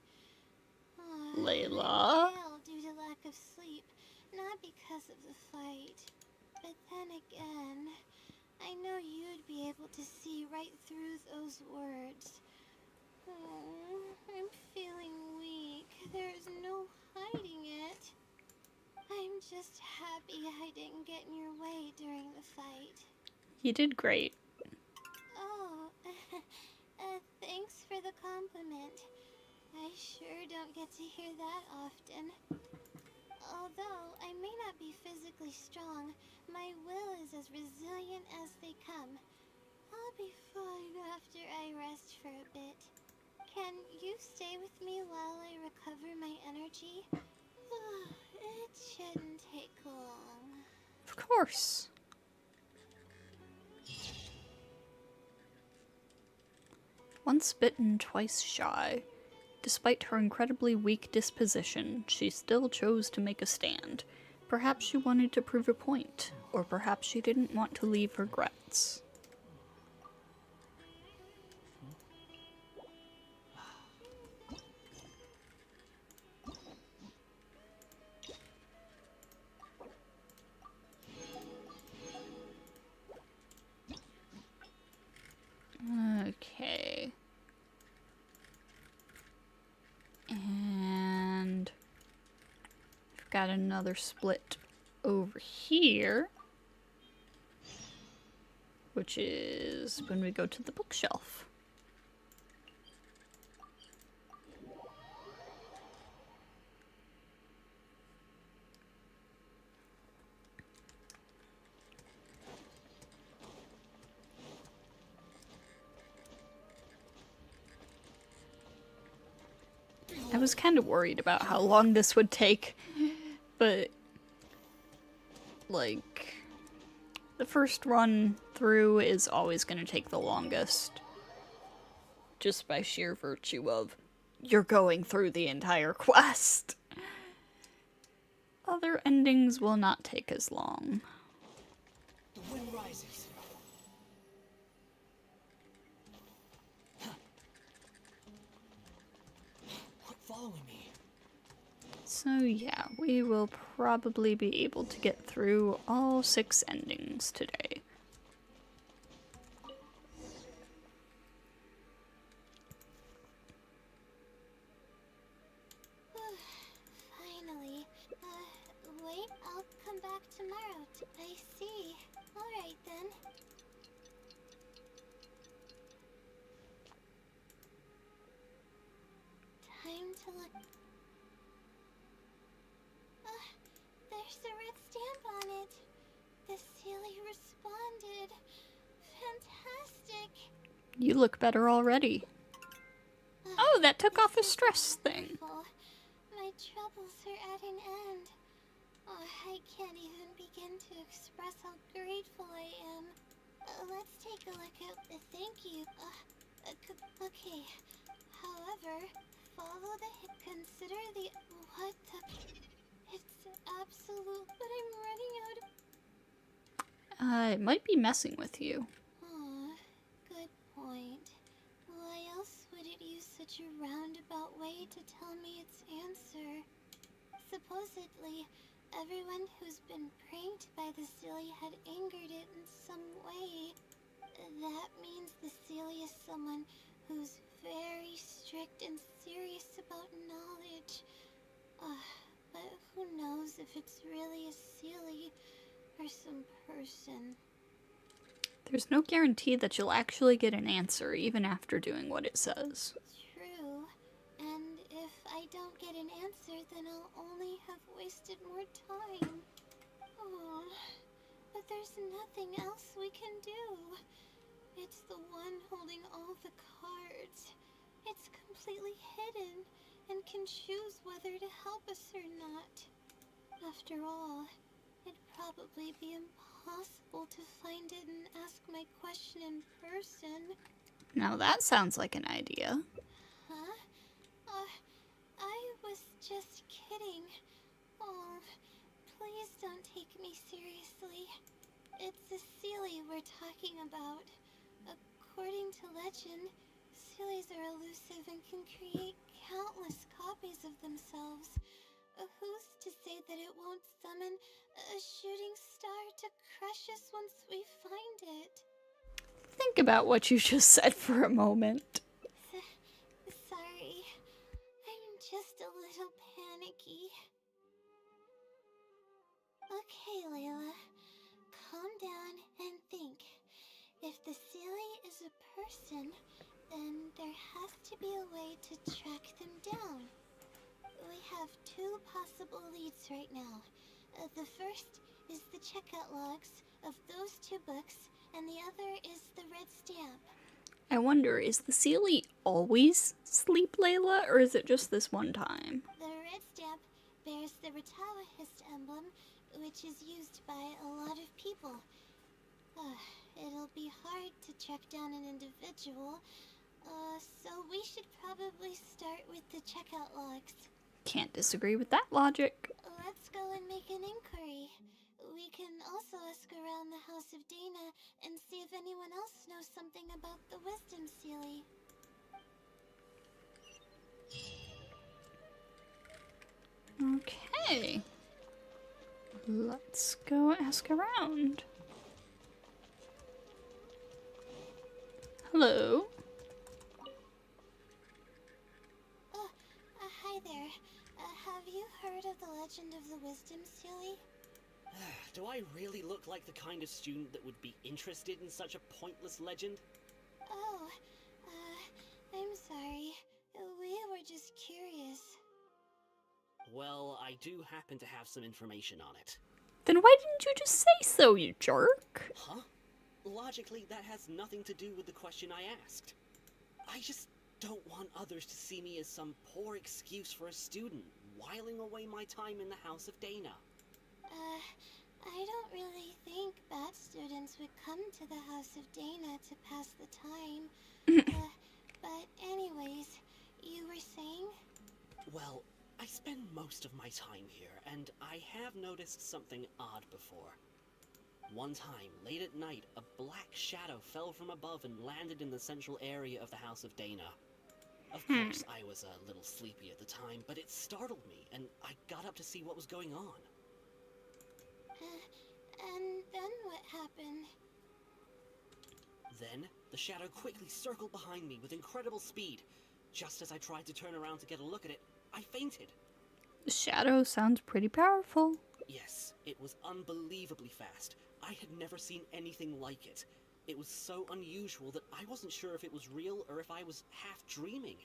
Layla?
I failed due to lack of sleep, not because of the fight. But then again, I know you'd be able to see right through those words. Oh, I'm feeling weak. There's no hiding it. I'm just happy I didn't get in your way during the fight.
You did great.
Oh, thanks for the compliment. I sure don't get to hear that often. Although I may not be physically strong, my will is as resilient as they come. I'll be fine after I rest for a bit. Can you stay with me while I recover my energy? It shouldn't take long.
Of course. Once bitten, twice shy. Despite her incredibly weak disposition, she still chose to make a stand. Perhaps she wanted to prove a point, or perhaps she didn't want to leave regrets. Okay. And I've got another split over here, which is when we go to the bookshelf. I was kind of worried about how long this would take, but like the first run through is always going to take the longest, just by sheer virtue of you're going through the entire quest. Other endings will not take as long.
The wind rises. Quit following me.
So yeah, we will probably be able to get through all 6 endings today.
Finally. Wait, I'll come back tomorrow. I see. Alright then. Time to look. There's the red stamp on it. The Sealy responded. Fantastic.
You look better already. Oh, that took off a stress thing.
Wonderful. My troubles are at an end. Oh, I can't even begin to express how grateful I am. Let's take a look at the thank you. Okay. However, follow the consider the what the. It's absolute, but I'm running out of.
It might be messing with you.
Oh, good point. Why else would it use such a roundabout way to tell me its answer? Supposedly, everyone who's been pranked by the Sealy had angered it in some way. That means the Sealy is someone who's very strict and serious about knowledge. But who knows if it's really a Sealy or some person.
There's no guarantee that you'll actually get an answer even after doing what it says.
True. And if I don't get an answer, then I'll only have wasted more time. Oh, but there's nothing else we can do. It's the one holding all the cards. It's completely hidden and can choose whether to help us or not. After all, it'd probably be impossible to find it and ask my question in person.
Now that sounds like an idea.
Huh? I was just kidding. Oh, please don't take me seriously. It's the Sealy we're talking about. According to legend, Sealies are elusive and can create countless copies of themselves. Who's to say that it won't summon a shooting star to crush us once we find it?
Think about what you just said for a moment.
Sorry, I'm just a little panicky. Okay, Layla, calm down and think. If the Sealy is a person, then there has to be a way to track them down. We have two possible leads right now. The first is the checkout logs of those two books, and the other is the red stamp.
I wonder, is the Sealy always sleep, Layla, or is it just this one time?
The red stamp bears the Retawahist emblem, which is used by a lot of people. It'll be hard to track down an individual, so we should probably start with the checkout logs.
Can't disagree with that logic.
Let's go and make an inquiry. We can also ask around the House of Dana and see if anyone else knows something about the Wisdom Sealy.
Okay. Let's go ask around. Hello?
Hi there. Have you heard of the legend of the Wisdom Sealy?
Do I really look like the kind of student that would be interested in such a pointless legend?
Oh, I'm sorry. We were just curious.
Well, I do happen to have some information on it.
Then why didn't you just say so, you jerk?
Huh? Logically, that has nothing to do with the question I asked. I just don't want others to see me as some poor excuse for a student, whiling away my time in the House of Dana.
I don't really think bad students would come to the House of Dana to pass the time. But anyways, you were saying?
Well, I spend most of my time here, and I have noticed something odd before. One time, late at night, a black shadow fell from above and landed in the central area of the House of Dana. Of course, I was a little sleepy at the time, but it startled me, and I got up to see what was going on.
And then what happened?
Then, the shadow quickly circled behind me with incredible speed. Just as I tried to turn around to get a look at it, I fainted.
The shadow sounds pretty powerful.
Yes, it was unbelievably fast. I had never seen anything like it. It was so unusual that I wasn't sure if it was real or if I was half dreaming.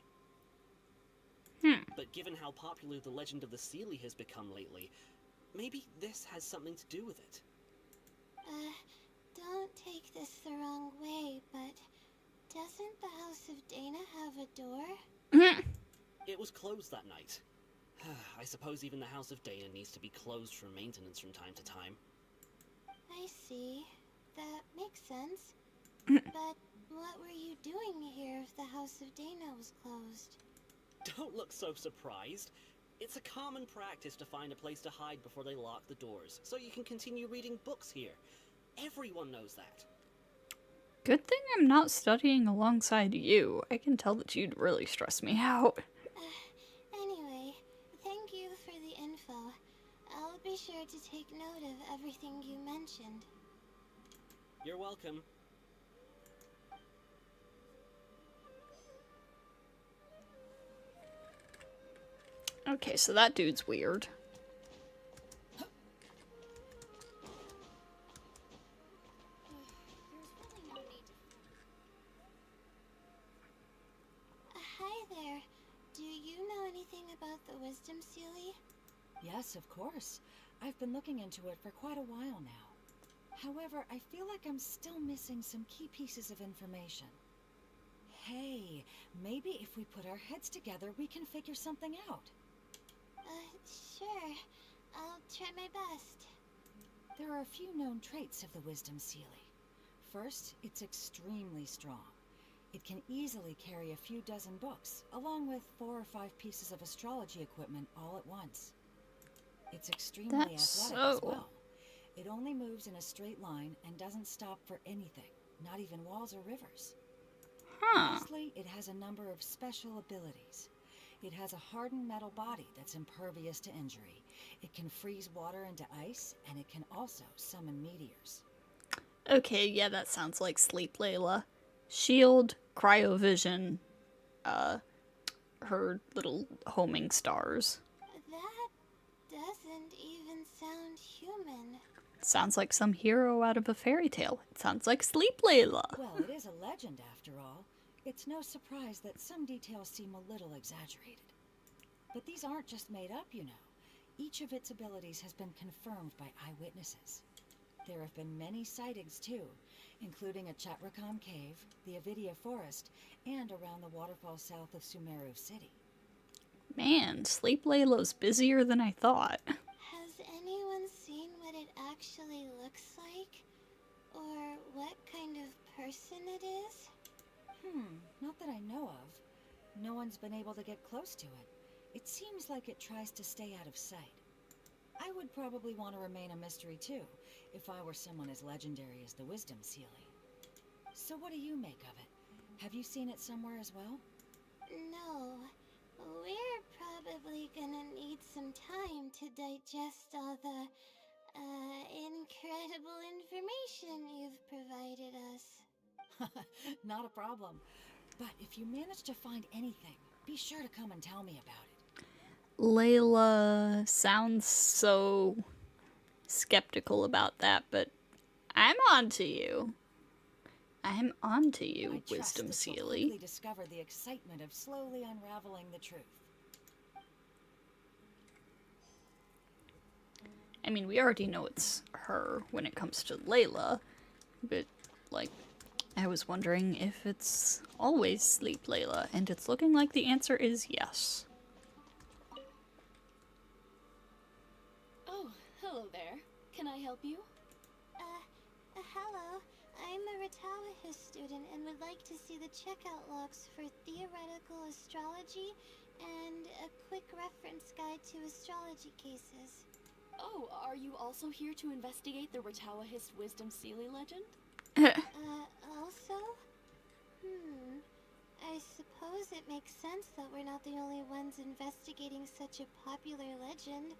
But given how popular the legend of the Sealy has become lately, maybe this has something to do with it.
Don't take this the wrong way, but doesn't the House of Dana have a door?
It was closed that night. I suppose even the House of Dana needs to be closed for maintenance from time to time.
I see. That makes sense. But what were you doing here if the House of Dana was closed?
Don't look so surprised. It's a common practice to find a place to hide before they lock the doors, so you can continue reading books here. Everyone knows that.
Good thing I'm not studying alongside you. I can tell that you'd really stress me out.
Anyway, thank you for the info. I'll be sure to take note of everything you mentioned.
You're welcome.
Okay, so that dude's weird.
Hi there. Do you know anything about the Wisdom Sealy?
Yes, of course. I've been looking into it for quite a while now. However, I feel like I'm still missing some key pieces of information. Hey, maybe if we put our heads together, we can figure something out.
Sure. I'll try my best.
There are a few known traits of the Wisdom Sealy. First, it's extremely strong. It can easily carry a few dozen books, along with 4 or 5 pieces of astrology equipment all at once. It's extremely
That's
athletic as
so-
well. It only moves in a straight line and doesn't stop for anything, not even walls or rivers.
Huh.
Lastly, it has a number of special abilities. It has a hardened metal body that's impervious to injury. It can freeze water into ice, and it can also summon meteors.
Okay, yeah, that sounds like Sleep Layla. Shield, cryovision, her little homing stars.
That doesn't even sound human.
Sounds like some hero out of a fairy tale. It sounds like Sleep Layla.
Well, it is a legend after all. It's no surprise that some details seem a little exaggerated. But these aren't just made up, you know. Each of its abilities has been confirmed by eyewitnesses. There have been many sightings too, including at Chatrakam Cave, the Avidia Forest, and around the waterfall south of Sumeru City.
Man, Sleep Layla's busier than I thought.
Has anyone seen what it actually looks like? Or what kind of person it is?
Not that I know of. No one's been able to get close to it. It seems like it tries to stay out of sight. I would probably want to remain a mystery too, if I were someone as legendary as the Wisdom Sealy. So what do you make of it? Have you seen it somewhere as well?
No. We're probably gonna need some time to digest all the, incredible information you've provided us.
Not a problem. But if you manage to find anything, be sure to come and tell me about it.
Layla sounds so skeptical about that, but I'm on to you. I'm on to you,
I trust
Wisdom
that you'll
Sealy.
quickly discover the excitement of slowly unraveling the truth.
I mean, we already know it's her when it comes to Layla, but, like, I was wondering if it's always Sleep Layla, and it's looking like the answer is yes.
Oh, hello there. Can I help you?
Hello. I'm a Ratawahis student and would like to see the checkout logs for theoretical astrology and a quick reference guide to astrology cases.
Oh, are you also here to investigate the Ratawahist Wisdom Sealy legend?
Also? I suppose it makes sense that we're not the only ones investigating such a popular legend.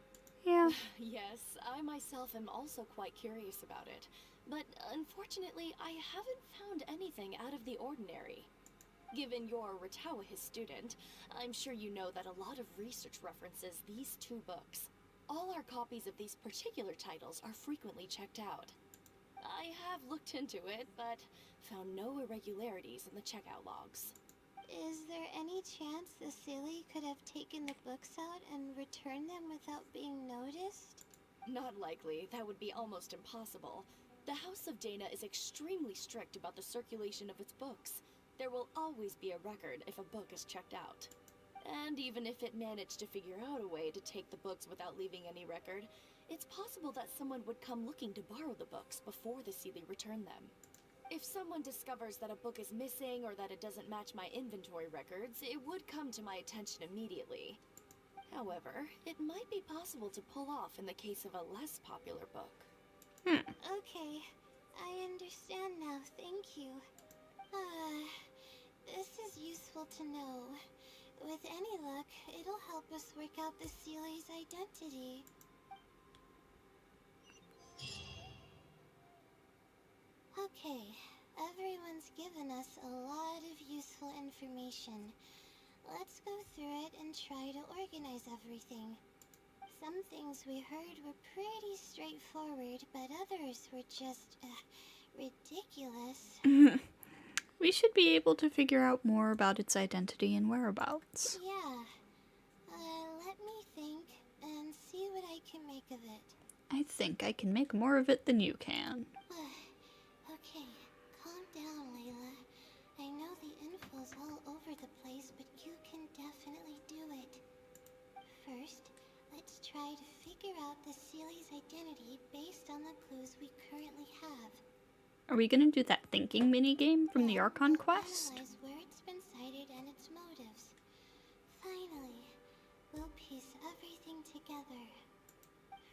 Yeah.
Yes, I myself am also quite curious about it. But unfortunately, I haven't found anything out of the ordinary. Given you're a Ratawahist student, I'm sure you know that a lot of research references these two books. All our copies of these particular titles are frequently checked out. I have looked into it, but found no irregularities in the checkout logs.
Is there any chance the Sealy could have taken the books out and returned them without being noticed?
Not likely. That would be almost impossible. The House of Dana is extremely strict about the circulation of its books. There will always be a record if a book is checked out. And even if it managed to figure out a way to take the books without leaving any record, it's possible that someone would come looking to borrow the books before the Sealy returned them. If someone discovers that a book is missing or that it doesn't match my inventory records, it would come to my attention immediately. However, it might be possible to pull off in the case of a less popular book.
Okay, I understand now, thank you. This is useful to know. With any luck, it'll help us work out the Sealy's identity. Okay, everyone's given us a lot of useful information. Let's go through it and try to organize everything. Some things we heard were pretty straightforward, but others were just, ridiculous.
We should be able to figure out more about its identity and whereabouts.
Yeah. Let me think and see what I can make of it.
I think I can make more of it than you can.
Okay, calm down, Layla. I know the info's all over the place, but you can definitely do it. First, let's try to figure out the Sealy's identity based on the clues we currently have.
Are we gonna do that thinking minigame from the
Then
Archon
we'll
quest?
analyze where it's been sighted and its motives. Finally, we'll piece everything together.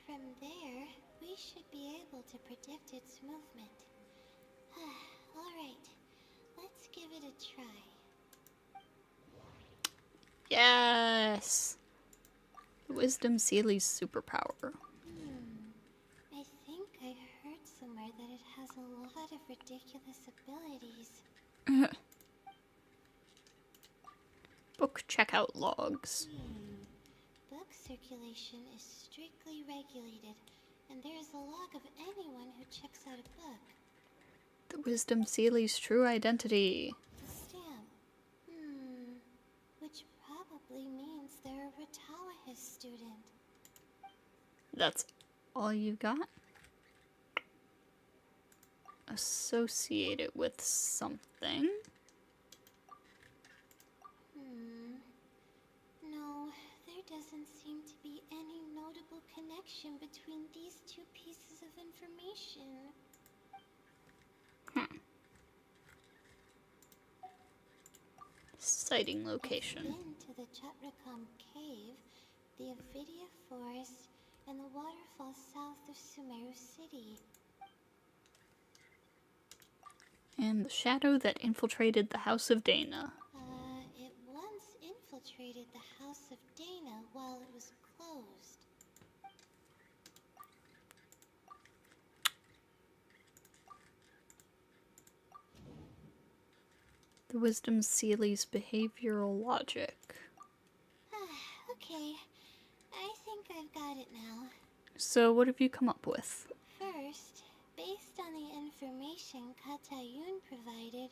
From there, we should be able to predict its movement. Alright, let's give it it a try.
Yes! The Wisdom Sealy's superpower.
I think I heard somewhere that it has a lot of ridiculous abilities.
Book checkout logs.
Book circulation is strictly regulated, and there is a log of anyone who checks out a book.
The Wisdom Sealy's true identity.
The stamp. Which probably means they're a Ratawa student.
That's all you got? Associate it with something.
No, there doesn't seem to be any notable connection between these two pieces of information.
Sighting location.
I've been to the Chatrakam Cave, the Avidia Forest, and the waterfall south of Sumeru City.
And the shadow that infiltrated the House of Dana.
It once infiltrated the House of Dana while it was closed.
The Wisdom Sealy's behavioral logic.
Okay, I think I've got it now.
So what have you come up with?
First, based on the information Katayun provided,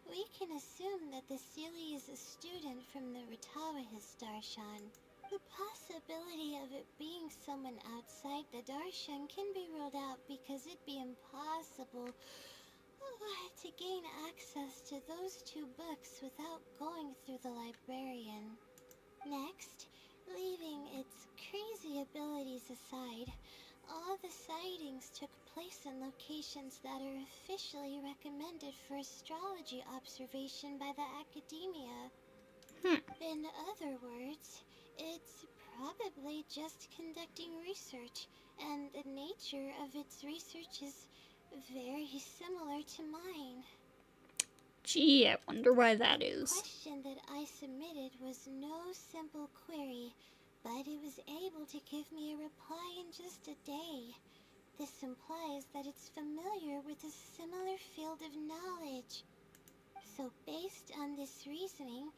we can assume that the Sealy is a student from the Ratawa's Darshan. The possibility of it being someone outside the Darshan can be ruled out because it'd be impossible to gain access to those two books without going through the librarian. Next, leaving its crazy abilities aside, all the sightings took place in locations that are officially recommended for astrology observation by the academia. In other words, it's probably just conducting research, and the nature of its research is very similar to mine.
Gee, I wonder why that
The
is.
question that I submitted was no simple query, but it was able to give me a reply in just a day. This implies that it's familiar with a similar field of knowledge. So based on this reasoning,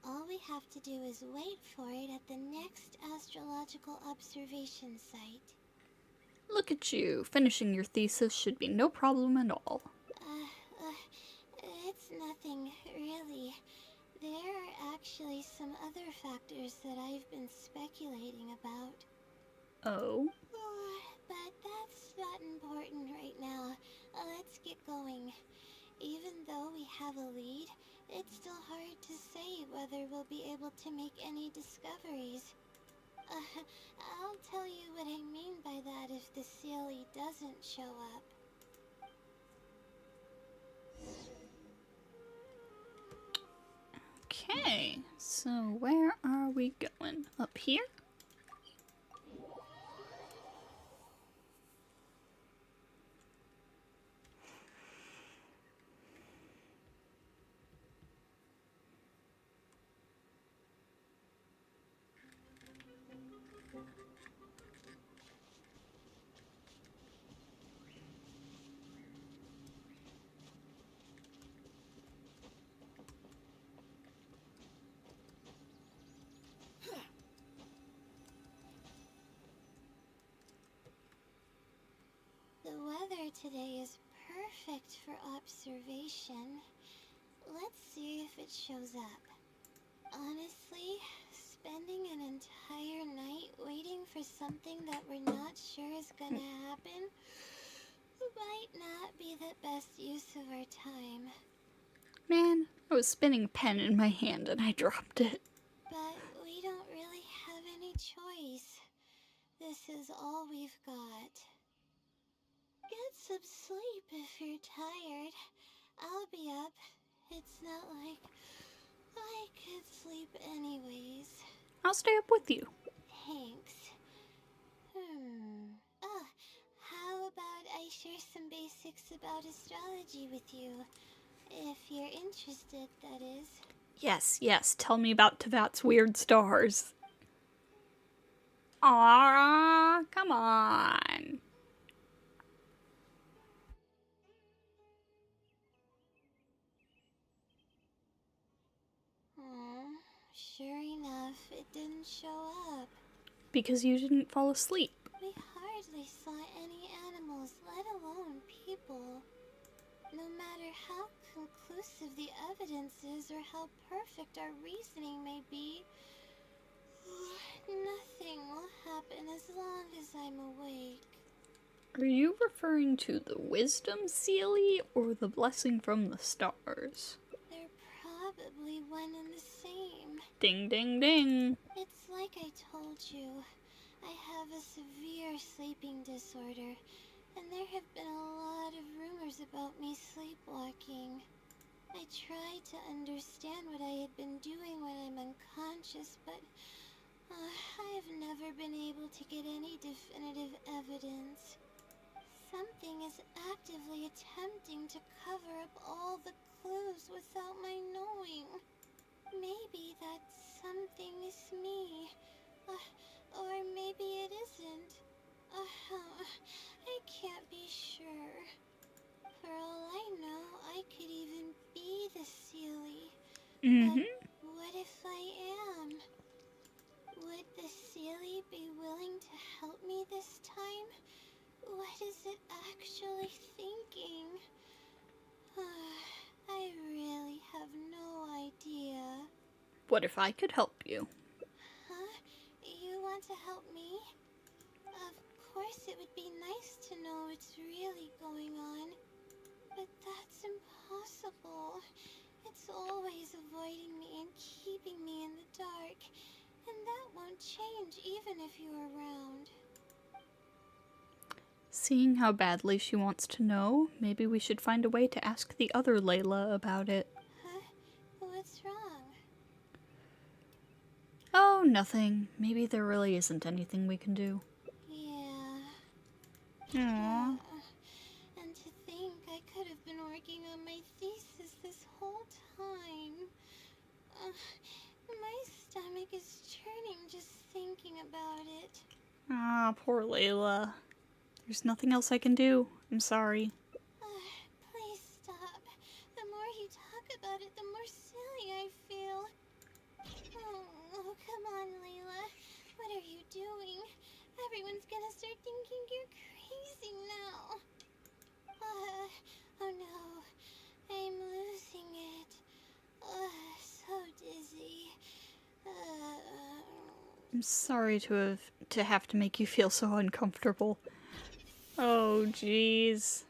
all we have to do is wait for it at the next astrological observation site.
Look at you. Finishing your thesis should be no problem at all.
It's nothing, really. There are actually some other factors that I've been speculating about.
Oh?
But that's not important right now. Let's get going. Even though we have a lead, it's still hard to say whether we'll be able to make any discoveries. I'll tell you what I mean by that if the Sealy doesn't show up.
Okay, so where are we going? Up here?
The weather today is perfect for observation. Let's see if it shows up. Honestly, spending an entire night waiting for something that we're not sure is gonna happen might not be the best use of our time.
Man, I was spinning a pen in my hand and I dropped it.
But we don't really have any choice. This is all we've got. Get some sleep if you're tired. I'll be up. It's not like I could sleep anyways.
I'll stay up with you.
Thanks. Oh, how about I share some basics about astrology with you? If you're interested, that is.
Yes, yes, tell me about Tavat's weird stars. Ah, come on.
Sure enough, it didn't show up.
Because you didn't fall asleep.
We hardly saw any animals, let alone people. No matter how conclusive the evidence is or how perfect our reasoning may be, nothing will happen as long as I'm awake.
Are you referring to the wisdom Seelie or the blessing from the stars?
They're probably one and the same.
Ding, ding, ding.
It's like I told you. I have a severe sleeping disorder, and there have been a lot of rumors about me sleepwalking. I tried to understand what I had been doing when I'm unconscious, but I have never been able to get any definitive evidence. Something is actively attempting to cover up all the clues without my knowing. Maybe that something is me. Or maybe it isn't. I can't be sure. For all I know, I could even be the Seelie. But what if I am? Would the Seelie be willing to help me this time? What is it actually thinking? I really have no idea.
What if I could help you?
Huh? You want to help me? Of course it would be nice to know what's really going on. But that's impossible. It's always avoiding me and keeping me in the dark. And that won't change even if you're around.
Seeing how badly she wants to know, maybe we should find a way to ask the other Layla about it.
Huh? What's wrong?
Oh, nothing. Maybe there really isn't anything we can do.
Yeah.
Aww.
And to think I could have been working on my thesis this whole time. My stomach is churning just thinking about it.
Ah, poor Layla. There's nothing else I can do. I'm sorry.
Please stop. The more you talk about it, the more silly I feel. Oh, come on, Layla. What are you doing? Everyone's gonna start thinking you're crazy now. Oh no. I'm losing it. So dizzy.
I'm sorry to have to make you feel so uncomfortable. Oh, jeez.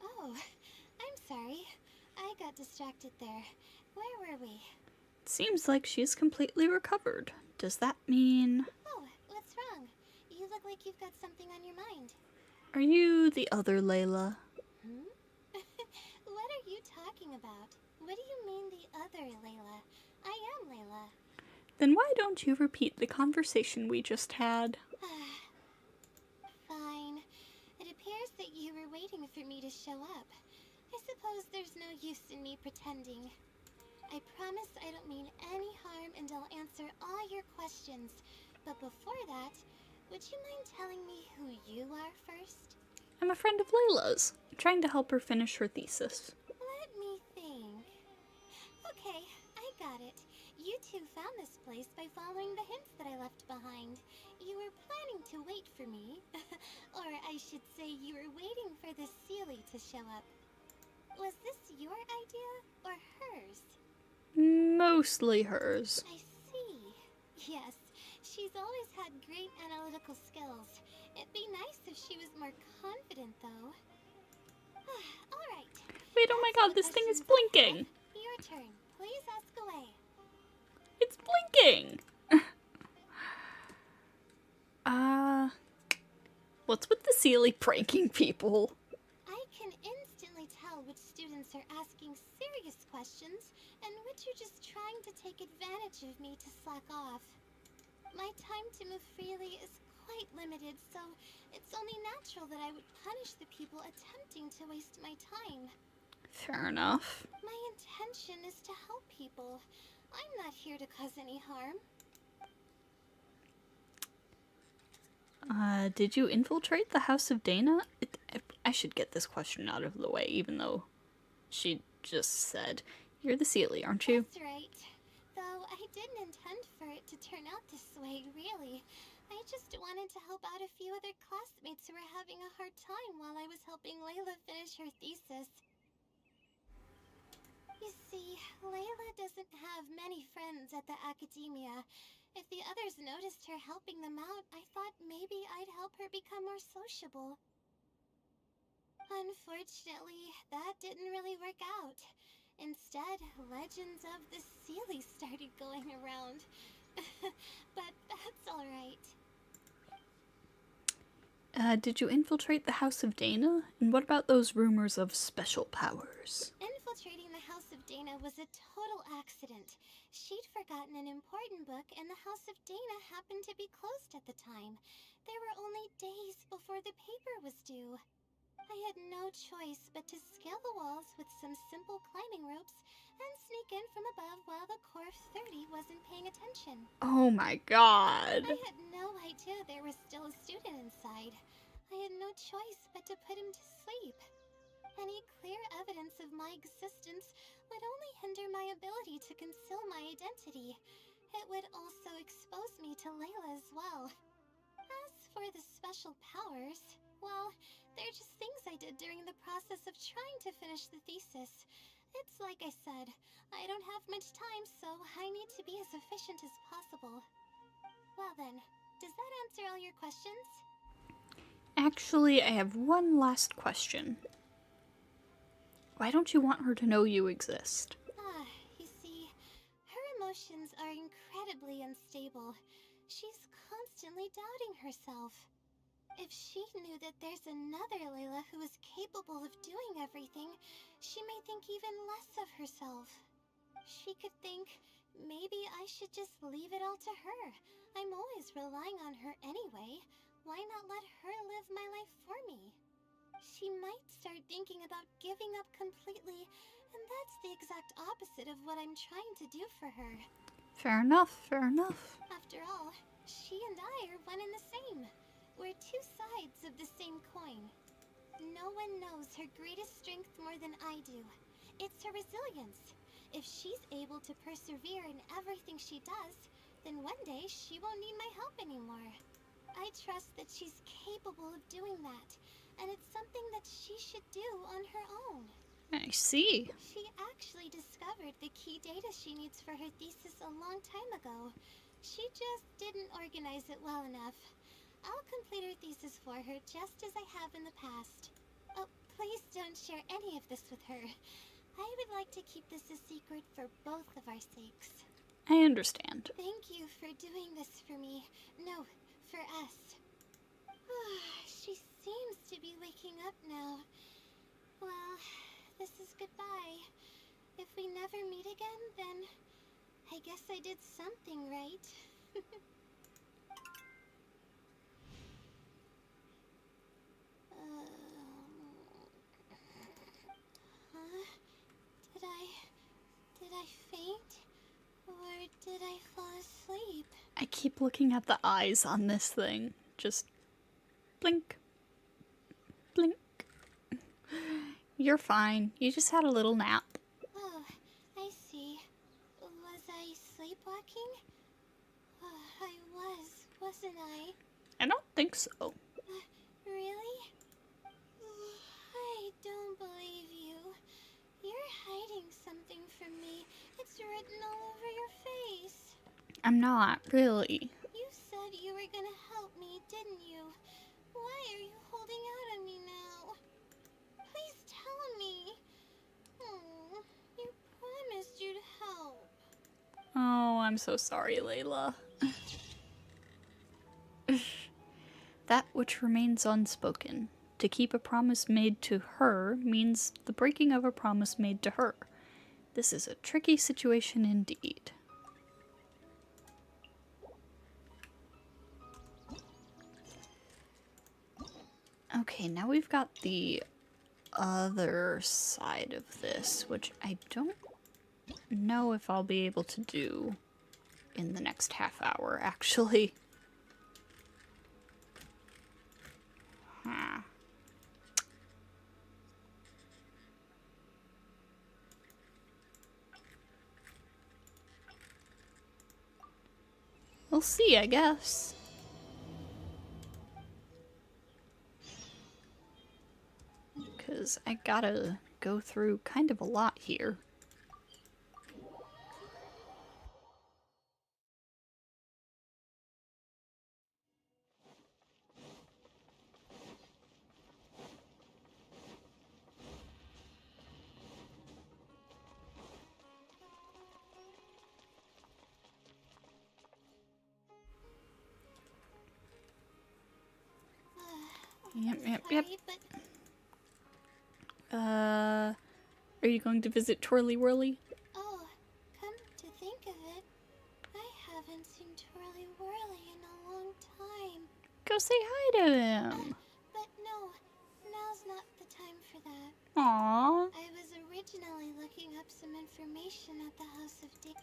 Oh, I'm sorry. I got distracted there. Where were we?
Seems like she's completely recovered. Does that mean...
Oh, what's wrong? You look like you've got something on your mind.
Are you the other Layla?
What are you talking about? What do you mean the other Layla? I am Layla.
Then why don't you repeat the conversation we just had?
Fine. It appears that you were waiting for me to show up. I suppose there's no use in me pretending. I promise I don't mean any harm and I'll answer all your questions. But before that, would you mind telling me who you are first?
I'm a friend of Layla's, trying to help her finish her thesis.
Let me think. Okay, I got it. You two found this place by following the hints that I left behind. You were planning to wait for me. Or I should say you were waiting for the Seelie to show up. Was this your idea or hers?
Mostly hers.
I see. Yes, she's always had great analytical skills. It'd be nice if she was more confident, though. Alright.
Wait, oh my god, this thing is blinking!
Your turn. Please ask away.
It's blinking! What's with the Seelie pranking people?
I can instantly tell which students are asking serious questions and which are just trying to take advantage of me to slack off. My time to move freely is quite limited, so it's only natural that I would punish the people attempting to waste my time.
Fair enough.
My intention is to help people. I'm not here to cause any harm.
Did you infiltrate the House of Dana? I should get this question out of the way, even though she just said, "You're the Sealy, aren't you?"
That's right. Though I didn't intend for it to turn out this way, really. I just wanted to help out a few other classmates who were having a hard time while I was helping Layla finish her thesis. You see, Layla doesn't have many friends at the academia. If the others noticed her helping them out, I thought maybe I'd help her become more sociable. Unfortunately, that didn't really work out. Instead, legends of the Sealy started going around. But that's alright.
Did you infiltrate the House of Dana? And what about those rumors of special powers?
Infiltrating the House of Dana was a total accident. She'd forgotten an important book, and the House of Dana happened to be closed at the time. There were only days before the paper was due. I had no choice but to scale the walls with some simple climbing ropes and sneak in from above while the core of 30 wasn't paying attention.
Oh my god.
I had no idea there was still a student inside. I had no choice but to put him to sleep. Any clear evidence of my existence would only hinder my ability to conceal my identity. It would also expose me to Layla as well. As for the special powers, well, they're just things I did during the process of trying to finish the thesis. It's like I said, I don't have much time, so I need to be as efficient as possible. Well then, does that answer all your questions?
Actually, I have one last question. Why don't you want her to know you exist?
You see, her emotions are incredibly unstable. She's constantly doubting herself. If she knew that there's another Layla who is capable of doing everything, she may think even less of herself. She could think, maybe I should just leave it all to her. I'm always relying on her anyway. Why not let her live my life for me? She might start thinking about giving up completely, and that's the exact opposite of what I'm trying to do for her.
Fair enough, fair enough.
After all, she and I are one and the same. We're two sides of the same coin. No one knows her greatest strength more than I do. It's her resilience. If she's able to persevere in everything she does, then one day she won't need my help anymore. I trust that she's capable of doing that, and it's something that she should do on her own.
I see.
She actually discovered the key data she needs for her thesis a long time ago. She just didn't organize it well enough. I'll complete her thesis for her just as I have in the past. Oh, please don't share any of this with her. I would like to keep this a secret for both of our sakes.
I understand.
Thank you for doing this for me. No, for us. She seems to be waking up now. Well, this is goodbye. If we never meet again, then I guess I did something right. Did I faint? Or did I fall asleep?
I keep looking at the eyes on this thing. Just blink. Blink. You're fine. You just had a little nap.
Oh, I see. Was I sleepwalking? I wasn't I?
I don't think so.
Really? I don't believe you. You're hiding something from me. It's written all over your face.
I'm not, really.
You said you were gonna help me, didn't you? Why are you holding out on me now? Please tell me. You promised you'd help.
Oh, I'm so sorry, Layla. That which remains unspoken. To keep a promise made to her means the breaking of a promise made to her. This is a tricky situation indeed. Okay, now we've got the other side of this, which I don't know if I'll be able to do in the next half hour, actually. Huh. We'll see, I guess. Because I gotta go through kind of a lot here. Yep.
Sorry, but
Are you going to visit Twirly Whirly?
oh, come to think of it, I haven't seen Twirly Whirly in a long time.
Go say hi to him.
But no, now's not the time for that.
Aww.
I was originally looking up some information at the House of Dick.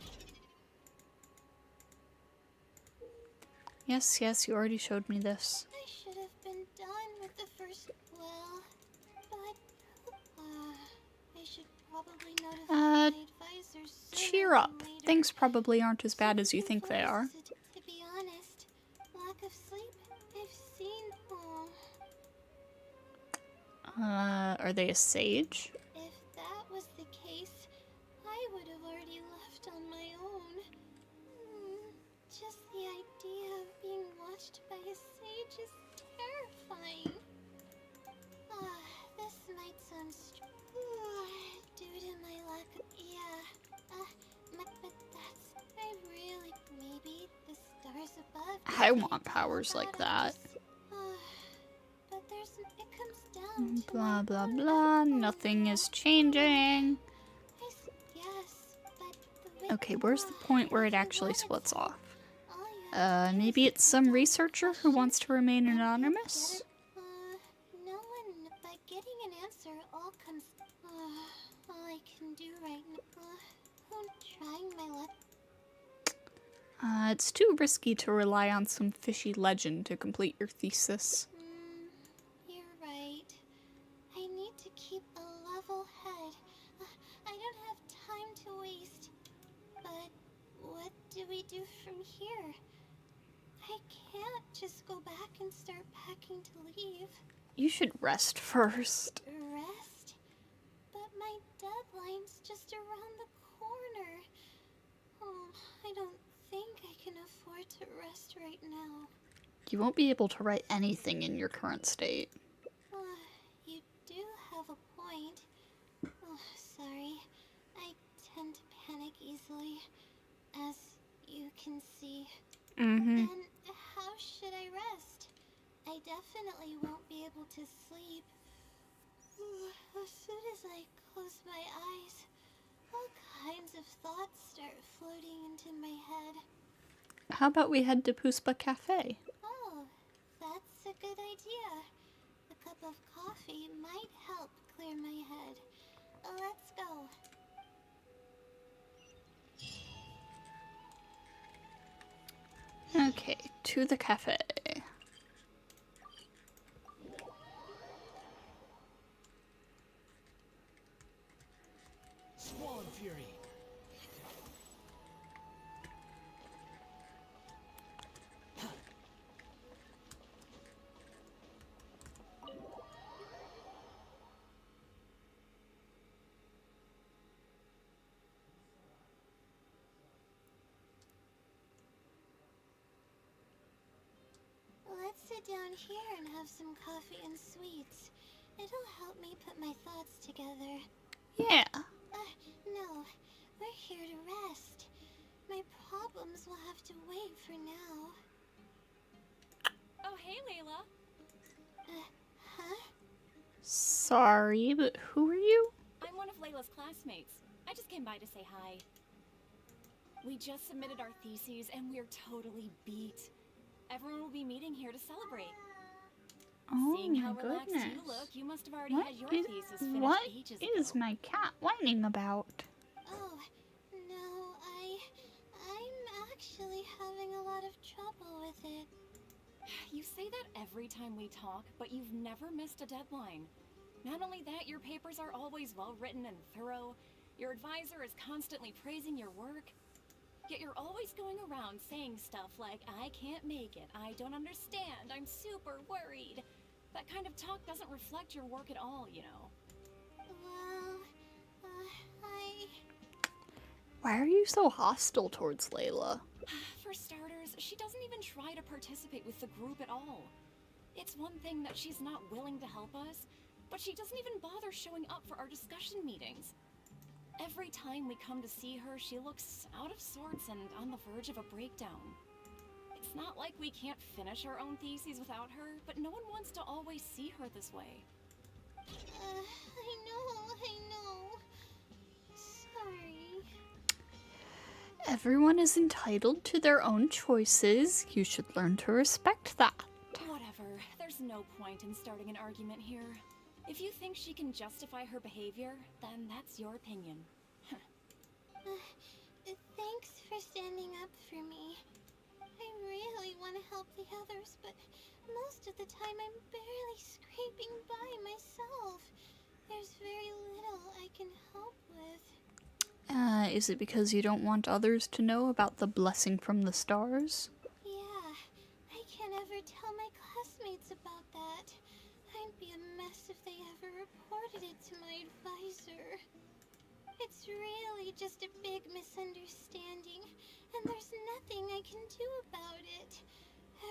Yes, you already showed me this.
I should have been done with the first. Well, but I should probably notify my advisors.
Cheer up. Things probably aren't as bad as you think they are.
To be honest, lack of sleep. I've seen.
Are they a sage?
If that was the case, I would have already left on my own. Just the idea of being watched by a sage is terrifying. This might sound due to my lack of but that's maybe the stars above.
I want powers like that.
But it comes down to
Blah blah blah. Nothing is changing.
Yes, but the
Okay, where's the point where it actually splits off?
all you
Maybe it's some researcher who wants to remain anonymous?
no one, by getting an answer, all comes, all I can do right now, I'm trying my luck.
It's too risky to rely on some fishy legend to complete your thesis.
You're right. I need to keep a level head. I don't have time to waste. But what do we do from here? I can't just go back and start packing to leave.
You should rest first.
Rest? But my deadline's just around the corner. Oh, I don't think I can afford to rest right now.
You won't be able to write anything in your current state.
You do have a point. Oh, sorry. I tend to panic easily, as you can see.
Mm-hmm.
Then how should I rest? I definitely won't be able to sleep. As soon as I close my eyes, all kinds of thoughts start floating into my head.
How about we head to Puspa Cafe?
Oh, that's a good idea. A cup of coffee might help clear my head. Let's go.
Okay, to the cafe.
Swan Fury.
Let's sit down here and have some coffee and sweets. It'll help me put my thoughts together.
Yeah.
No, we're here to rest. My problems will have to wait for now.
Oh, hey, Layla.
Huh?
Sorry, but who are you?
I'm one of Layla's classmates. I just came by to say hi. We just submitted our theses and we're totally beat. Everyone will be meeting here to celebrate.
Oh
Seeing how
my
relaxed
goodness.
you look, you must have already
What
had your
is,
thesis finished
what
ages
is
ago.
my cat whining about?
Oh, no, I'm actually having a lot of trouble with it.
You say that every time we talk, but you've never missed a deadline. Not only that, your papers are always well written and thorough. Your advisor is constantly praising your work. Yet you're always going around saying stuff like, I can't make it, I don't understand, I'm super worried. That kind of talk doesn't reflect your work at all, you know.
Well, I...
Why are you so hostile towards Layla?
For starters, she doesn't even try to participate with the group at all. It's one thing that she's not willing to help us, but she doesn't even bother showing up for our discussion meetings. Every time we come to see her, she looks out of sorts and on the verge of a breakdown. It's not like we can't finish our own theses without her, but no one wants to always see her this way.
I know. Sorry.
Everyone is entitled to their own choices. You should learn to respect that.
Whatever, there's no point in starting an argument here. If you think she can justify her behavior, then that's your opinion.
Thanks for standing up for me. I really want to help the others, but most of the time I'm barely scraping by myself. There's very little I can help with.
Is it because you don't want others to know about the blessing from the stars?
Yeah, I can't ever tell my classmates about that. I'd be a mess if they ever reported it to my advisor. It's really just a big misunderstanding, and there's nothing I can do about it.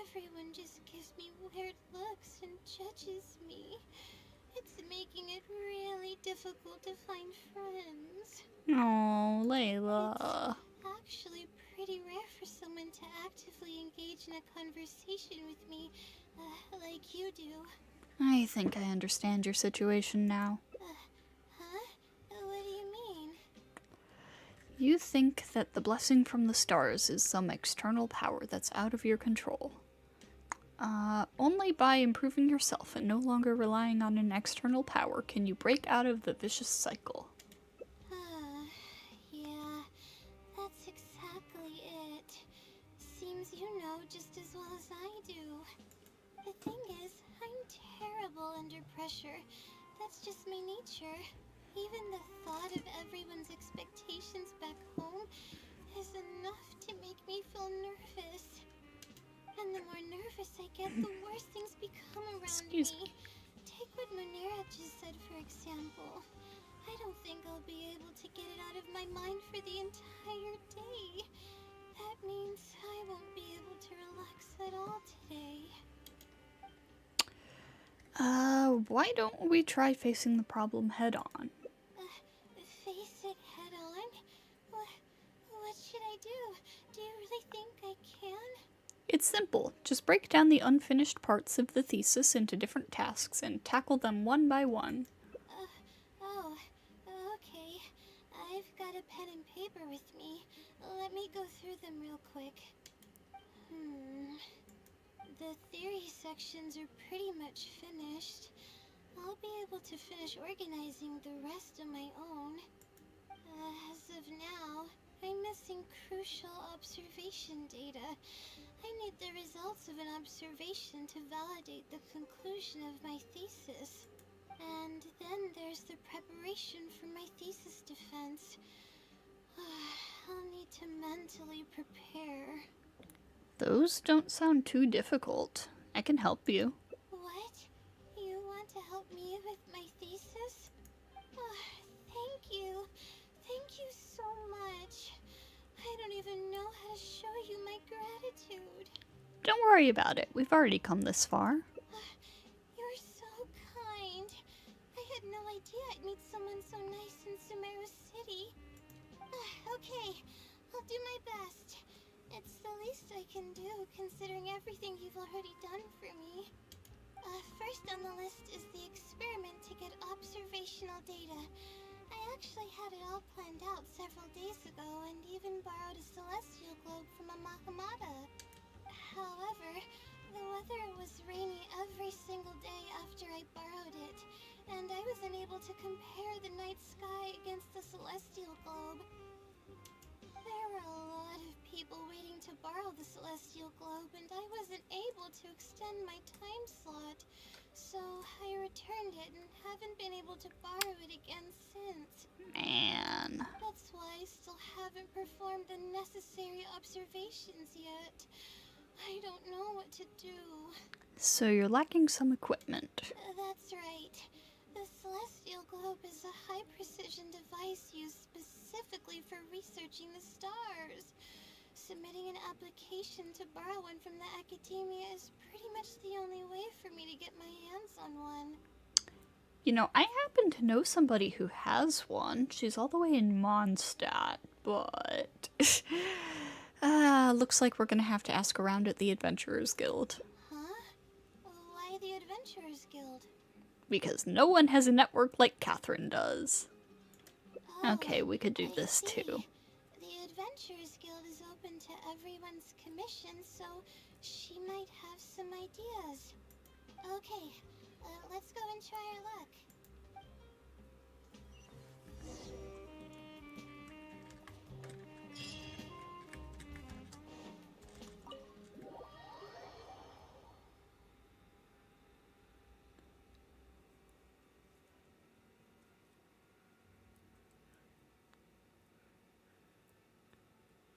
Everyone just gives me weird looks and judges me. It's making it really difficult to find friends.
Oh, Layla.
It's actually pretty rare for someone to actively engage in a conversation with me, like you do.
I think I understand your situation now.
Huh? What do you mean?
You think that the blessing from the stars is some external power that's out of your control. Only by improving yourself and no longer relying on an external power can you break out of the vicious cycle.
Yeah, that's exactly it. Seems you know just as well as I do. The thing is, I'm terrible under pressure. That's just my nature. Even the thought of everyone's expectations back home is enough to make me feel nervous. And the more nervous I get, the worse things become around
Excuse
me. Take what Monera just said, for example. I don't think I'll be able to get it out of my mind for the entire day. That means I won't be able to relax at all today.
Why don't we try facing the problem head on?
Face it head on? What should I do? Do you really think I can?
It's simple. Just break down the unfinished parts of the thesis into different tasks and tackle them one by one.
Okay. I've got a pen and paper with me. Let me go through them real quick. The theory sections are pretty much finished. I'll be able to finish organizing the rest on my own. As of now, I'm missing crucial observation data. I need the results of an observation to validate the conclusion of my thesis. And then there's the preparation for my thesis defense. I'll need to mentally prepare.
Those don't sound too difficult. I can help you.
What? You want to help me with my thesis? Thank you. Thank you so much. I don't even know how to show you my gratitude.
Don't worry about it. We've already come this far.
You're so kind. I had no idea I'd meet someone so nice in Sumeru City. Okay, I'll do my best. It's the least I can do, considering everything you've already done for me. First on the list is the experiment to get observational data. I actually had it all planned out several days ago and even borrowed a celestial globe from a Mahamada. However, The weather was rainy every single day after I borrowed it, and I was unable to compare the night sky against the celestial globe. There were a lot of people waiting to borrow the celestial globe, and I wasn't able to extend my time slot. So I returned it and haven't been able to borrow it again since.
Man.
That's why I still haven't performed the necessary observations yet. I don't know what to do.
So you're lacking some equipment.
That's right. The celestial globe is a high-precision device used specifically for researching the stars. Submitting an application to borrow one from the academia is pretty much the only way for me to get my hands on one.
You know, I happen to know somebody who has one. She's all the way in Mondstadt, but... looks like we're gonna have to ask around at the Adventurers Guild.
Huh? Why the Adventurers Guild?
Because no one has a network like Catherine does.
Oh,
Okay, we could do
I
this
see.
too.
The Adventurers Guild is open to everyone's commission, so she might have some ideas. Okay, let's go and try our luck.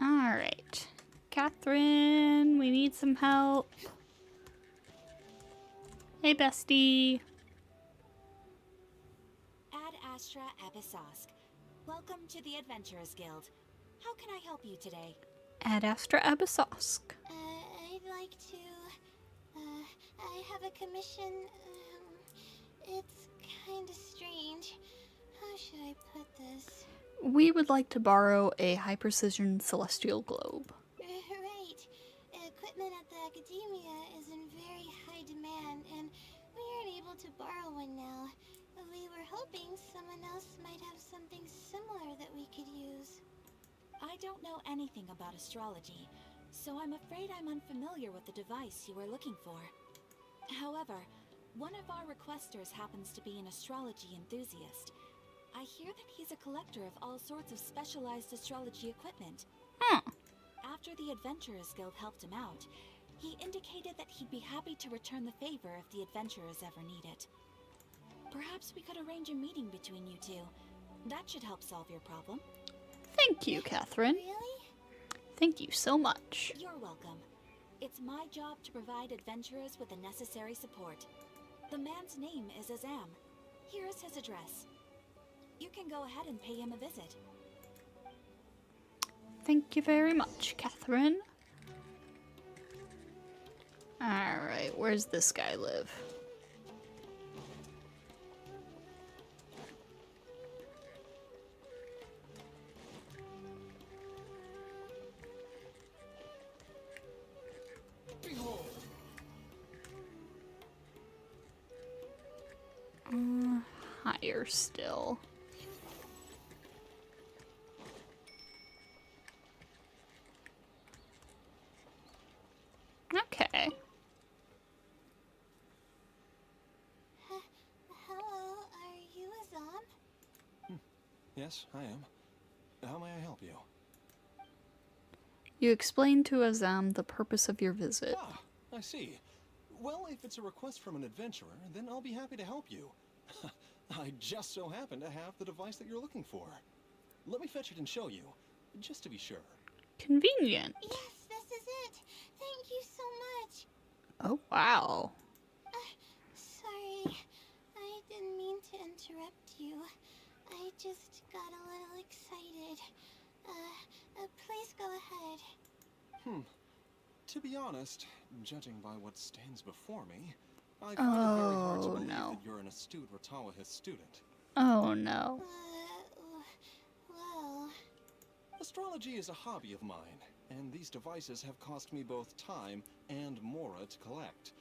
Alright. Catherine, we need some help. Hey, bestie.
Ad Astra Abyssosque. Welcome to the Adventurers Guild. How can I help you today?
Ad Astra Abyssosque.
I'd like to, I have a commission, it's kinda strange. How should I put this?
We would like to borrow a high-precision celestial globe.
Right. Equipment at the academia is in very high demand, and we aren't able to borrow one now. We were hoping someone else might have something similar that we could use.
I don't know anything about astrology, so I'm afraid I'm unfamiliar with the device you are looking for. However, one of our requesters happens to be an astrology enthusiast. I hear that he's a collector of all sorts of specialized astrology equipment. After the Adventurers Guild helped him out, he indicated that he'd be happy to return the favor if the adventurers ever need it. Perhaps we could arrange a meeting between you two. That should help solve your problem.
Thank you, Catherine.
Really?
Thank you so much.
You're welcome. It's my job to provide adventurers with the necessary support. The man's name is Azam. Here is his address. You can go ahead and pay him a visit.
Thank you very much, Catherine. Alright, where's this guy live? Higher still. Okay.
Hello, are you Azam?
Yes, I am. How may I help you?
You explained to Azam the purpose of your visit.
Ah, I see. Well, if it's a request from an adventurer, then I'll be happy to help you. I just so happen to have the device that you're looking for. Let me fetch it and show you, just to be sure.
Convenient.
Yes, this is it. Thank you so much.
Oh, wow.
Sorry, I didn't mean to interrupt you. I just got a little excited. Please go ahead.
To be honest, judging by what stands before me, I find it very hard to
Oh,
believe
no.
that you're an astute Ratawahist student.
Oh, no.
Well,
Astrology is a hobby of mine, and these devices have cost me both time and mora to collect.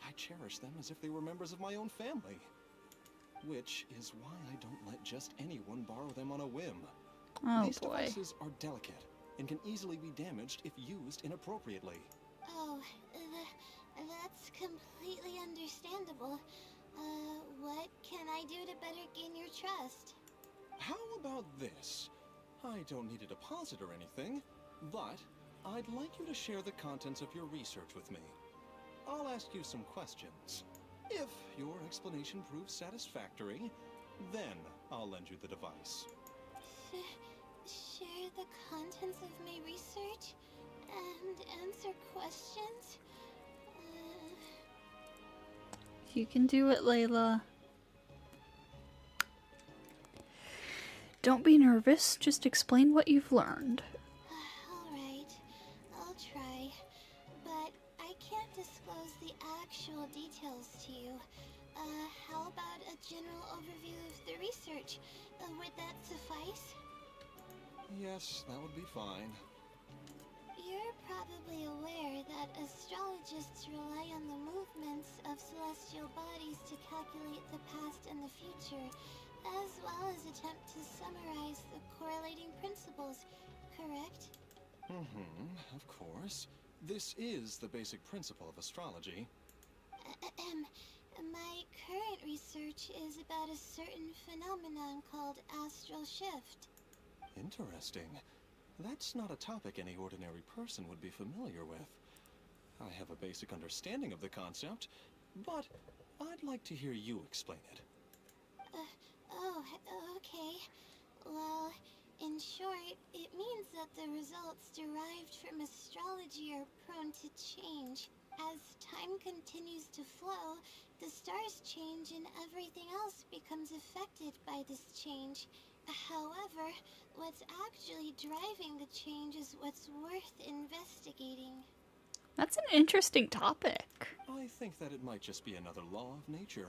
I cherish them as if they were members of my own family. Which is why I don't let just anyone borrow them on a whim.
Oh,
These
boy.
devices are delicate and can easily be damaged if used inappropriately.
oh, that's understandable. What can I do to better gain your trust?
How about this? I don't need a deposit or anything, but I'd like you to share the contents of your research with me. I'll ask you some questions. If your explanation proves satisfactory, then I'll lend you the device.
Share the contents of my research and answer questions?
You can do it, Layla. Don't be nervous, just explain what you've learned.
Alright, I'll try. But I can't disclose the actual details to you. How about a general overview of the research? Would that suffice?
Yes, that would be fine.
You're probably aware that astrologists rely on the movements of celestial bodies to calculate the past and the future, as well as attempt to summarize the correlating principles, correct?
Of course. This is the basic principle of astrology.
My current research is about a certain phenomenon called astral shift.
Interesting. That's not a topic any ordinary person would be familiar with. I have a basic understanding of the concept, but I'd like to hear you explain it.
Okay. Well, in short, it means that the results derived from astrology are prone to change. As time continues to flow, the stars change and everything else becomes affected by this change. However, what's actually driving the change is what's worth investigating.
That's an interesting topic.
I think that it might just be another law of nature.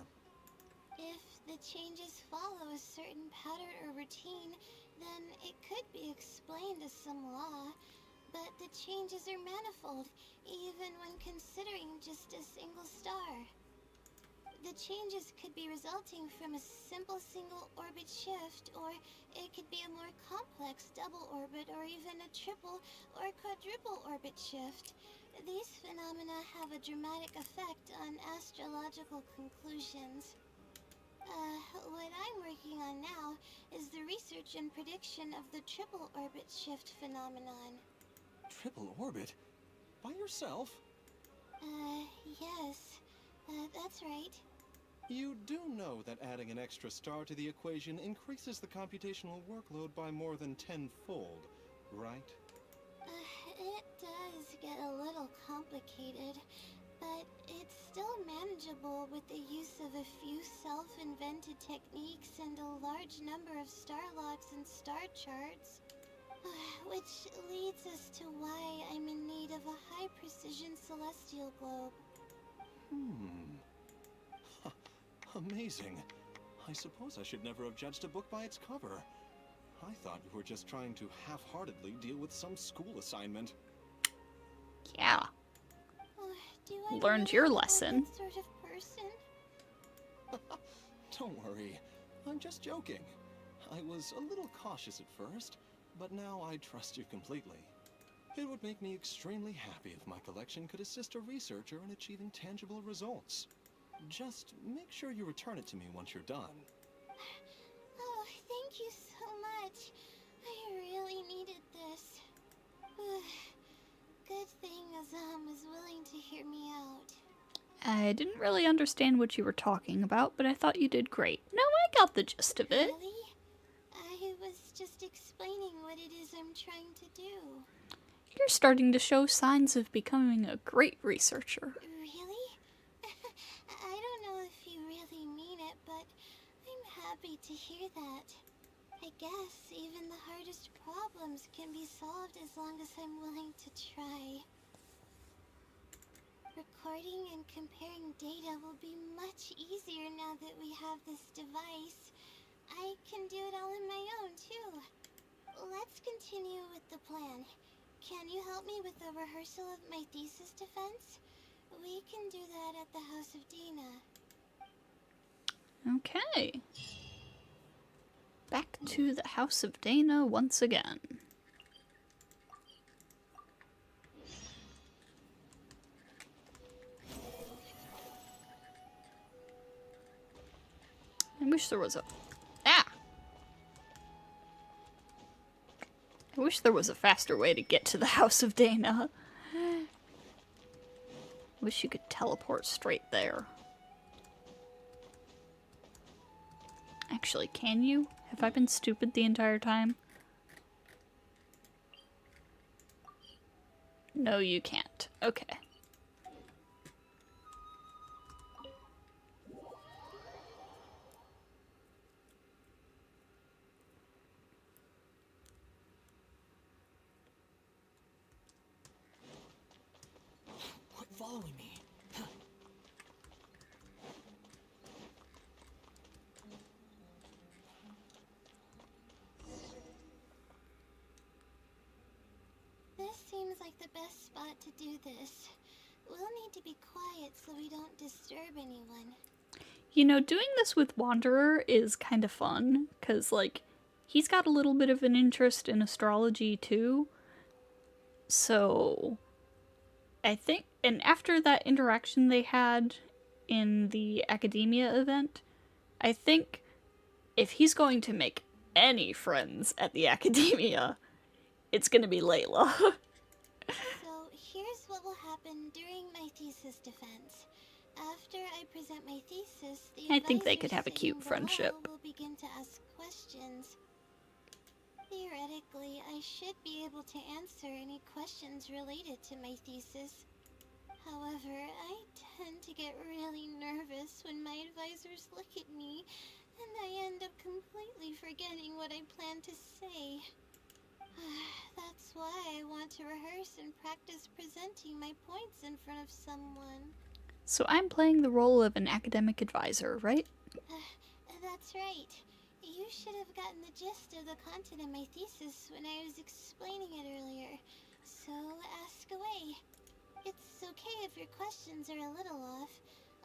If the changes follow a certain pattern or routine, then it could be explained as some law. But the changes are manifold, even when considering just a single star. The changes could be resulting from a simple single orbit shift, or it could be a more complex double orbit, or even a triple or quadruple orbit shift. These phenomena have a dramatic effect on astrological conclusions. What I'm working on now is the research and prediction of the triple orbit shift phenomenon.
Triple orbit? By yourself?
Yes. That's right.
You do know that adding an extra star to the equation increases the computational workload by more than tenfold, right?
It does get a little complicated, but it's still manageable with the use of a few self-invented techniques and a large number of star logs and star charts. Which leads us to why I'm in need of a high-precision celestial globe.
Amazing. I suppose I should never have judged a book by its cover. I thought you were just trying to half-heartedly deal with some school assignment.
Yeah.
Do I
Learned
really
your
become
lesson.
that sort of person?
Don't worry. I'm just joking. I was a little cautious at first, but now I trust you completely. It would make me extremely happy if my collection could assist a researcher in achieving tangible results. Just make sure you return it to me once you're done.
Oh, thank you so much. I really needed this. Good thing Azam is willing to hear me out.
I didn't really understand what you were talking about, but I thought you did great. No, I got the gist of it.
Really? I was just explaining what it is I'm trying to do.
You're starting to show signs of becoming a great researcher.
Really? I don't know if you really mean it, but I'm happy to hear that. I guess even the hardest problems can be solved as long as I'm willing to try. Recording and comparing data will be much easier now that we have this device. I can do it all on my own, too. Let's continue with the plan. Can you help me with the rehearsal of my thesis defense? We can do that at the House of Dana.
Okay. Back to the House of Dana once again. wish there was a... Ah! I wish there was a faster way to get to the House of Dana. Wish you could teleport straight there. Actually, can you? Have I been stupid the entire time? No, you can't. Okay.
Quit following me.
This seems like the best spot to do this. We'll need to be quiet so we don't disturb anyone.
You know, doing this with Wanderer is kind of fun, because, like, he's got a little bit of an interest in astrology, too. So, I think, and after that interaction they had in the Academia event, I think if he's going to make any friends at the Academia, it's gonna be Layla.
So here's what will happen during my thesis defense. After I present my thesis, the
I think they could
advisors
have a cute
sitting
friendship.
below will begin to ask questions. Theoretically, I should be able to answer any questions related to my thesis. However, I tend to get really nervous when my advisors look at me, and I end up completely forgetting what I plan to say. That's why I want to rehearse and practice presenting my points in front of someone.
So I'm playing the role of an academic advisor, right?
That's right. You should have gotten the gist of the content of my thesis when I was explaining it earlier. So ask away. It's okay if your questions are a little off.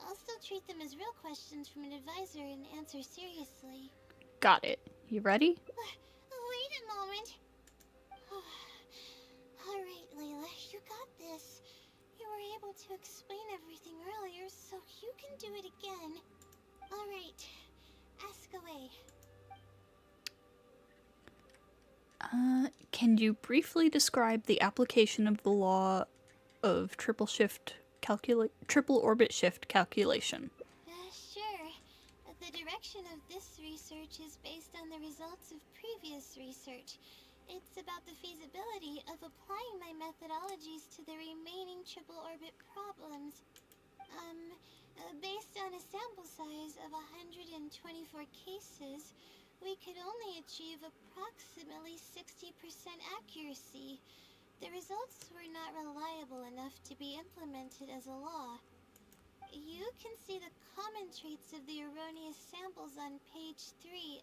I'll still treat them as real questions from an advisor and answer seriously.
Got it. You ready?
Wait a moment. Alright, Layla, you got this. You were able to explain everything earlier, so you can do it again. Alright, ask away.
Can you briefly describe the application of the law of triple orbit shift calculation?
Sure. The direction of this research is based on the results of previous research. It's about the feasibility of applying my methodologies to the remaining triple orbit problems. Based on a sample size of 124 cases, we could only achieve approximately 60% accuracy. The results were not reliable enough to be implemented as a law. You can see the common traits of the erroneous samples on page 3.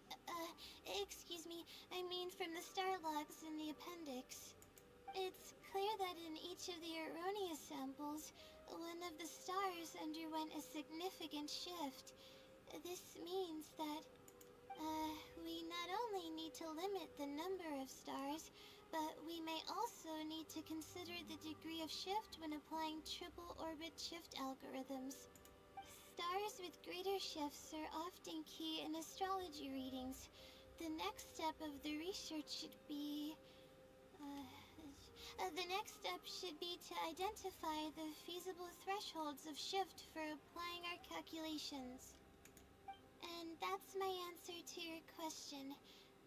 Excuse me, I mean from the star logs in the appendix. It's clear that in each of the erroneous samples, one of the stars underwent a significant shift. This means that, we not only need to limit the number of stars, but we may also need to consider the degree of shift when applying triple orbit shift algorithms. Stars with greater shifts are often key in astrology readings. The next step of the research should be... the next step should be to identify the feasible thresholds of shift for applying our calculations. And that's my answer to your question.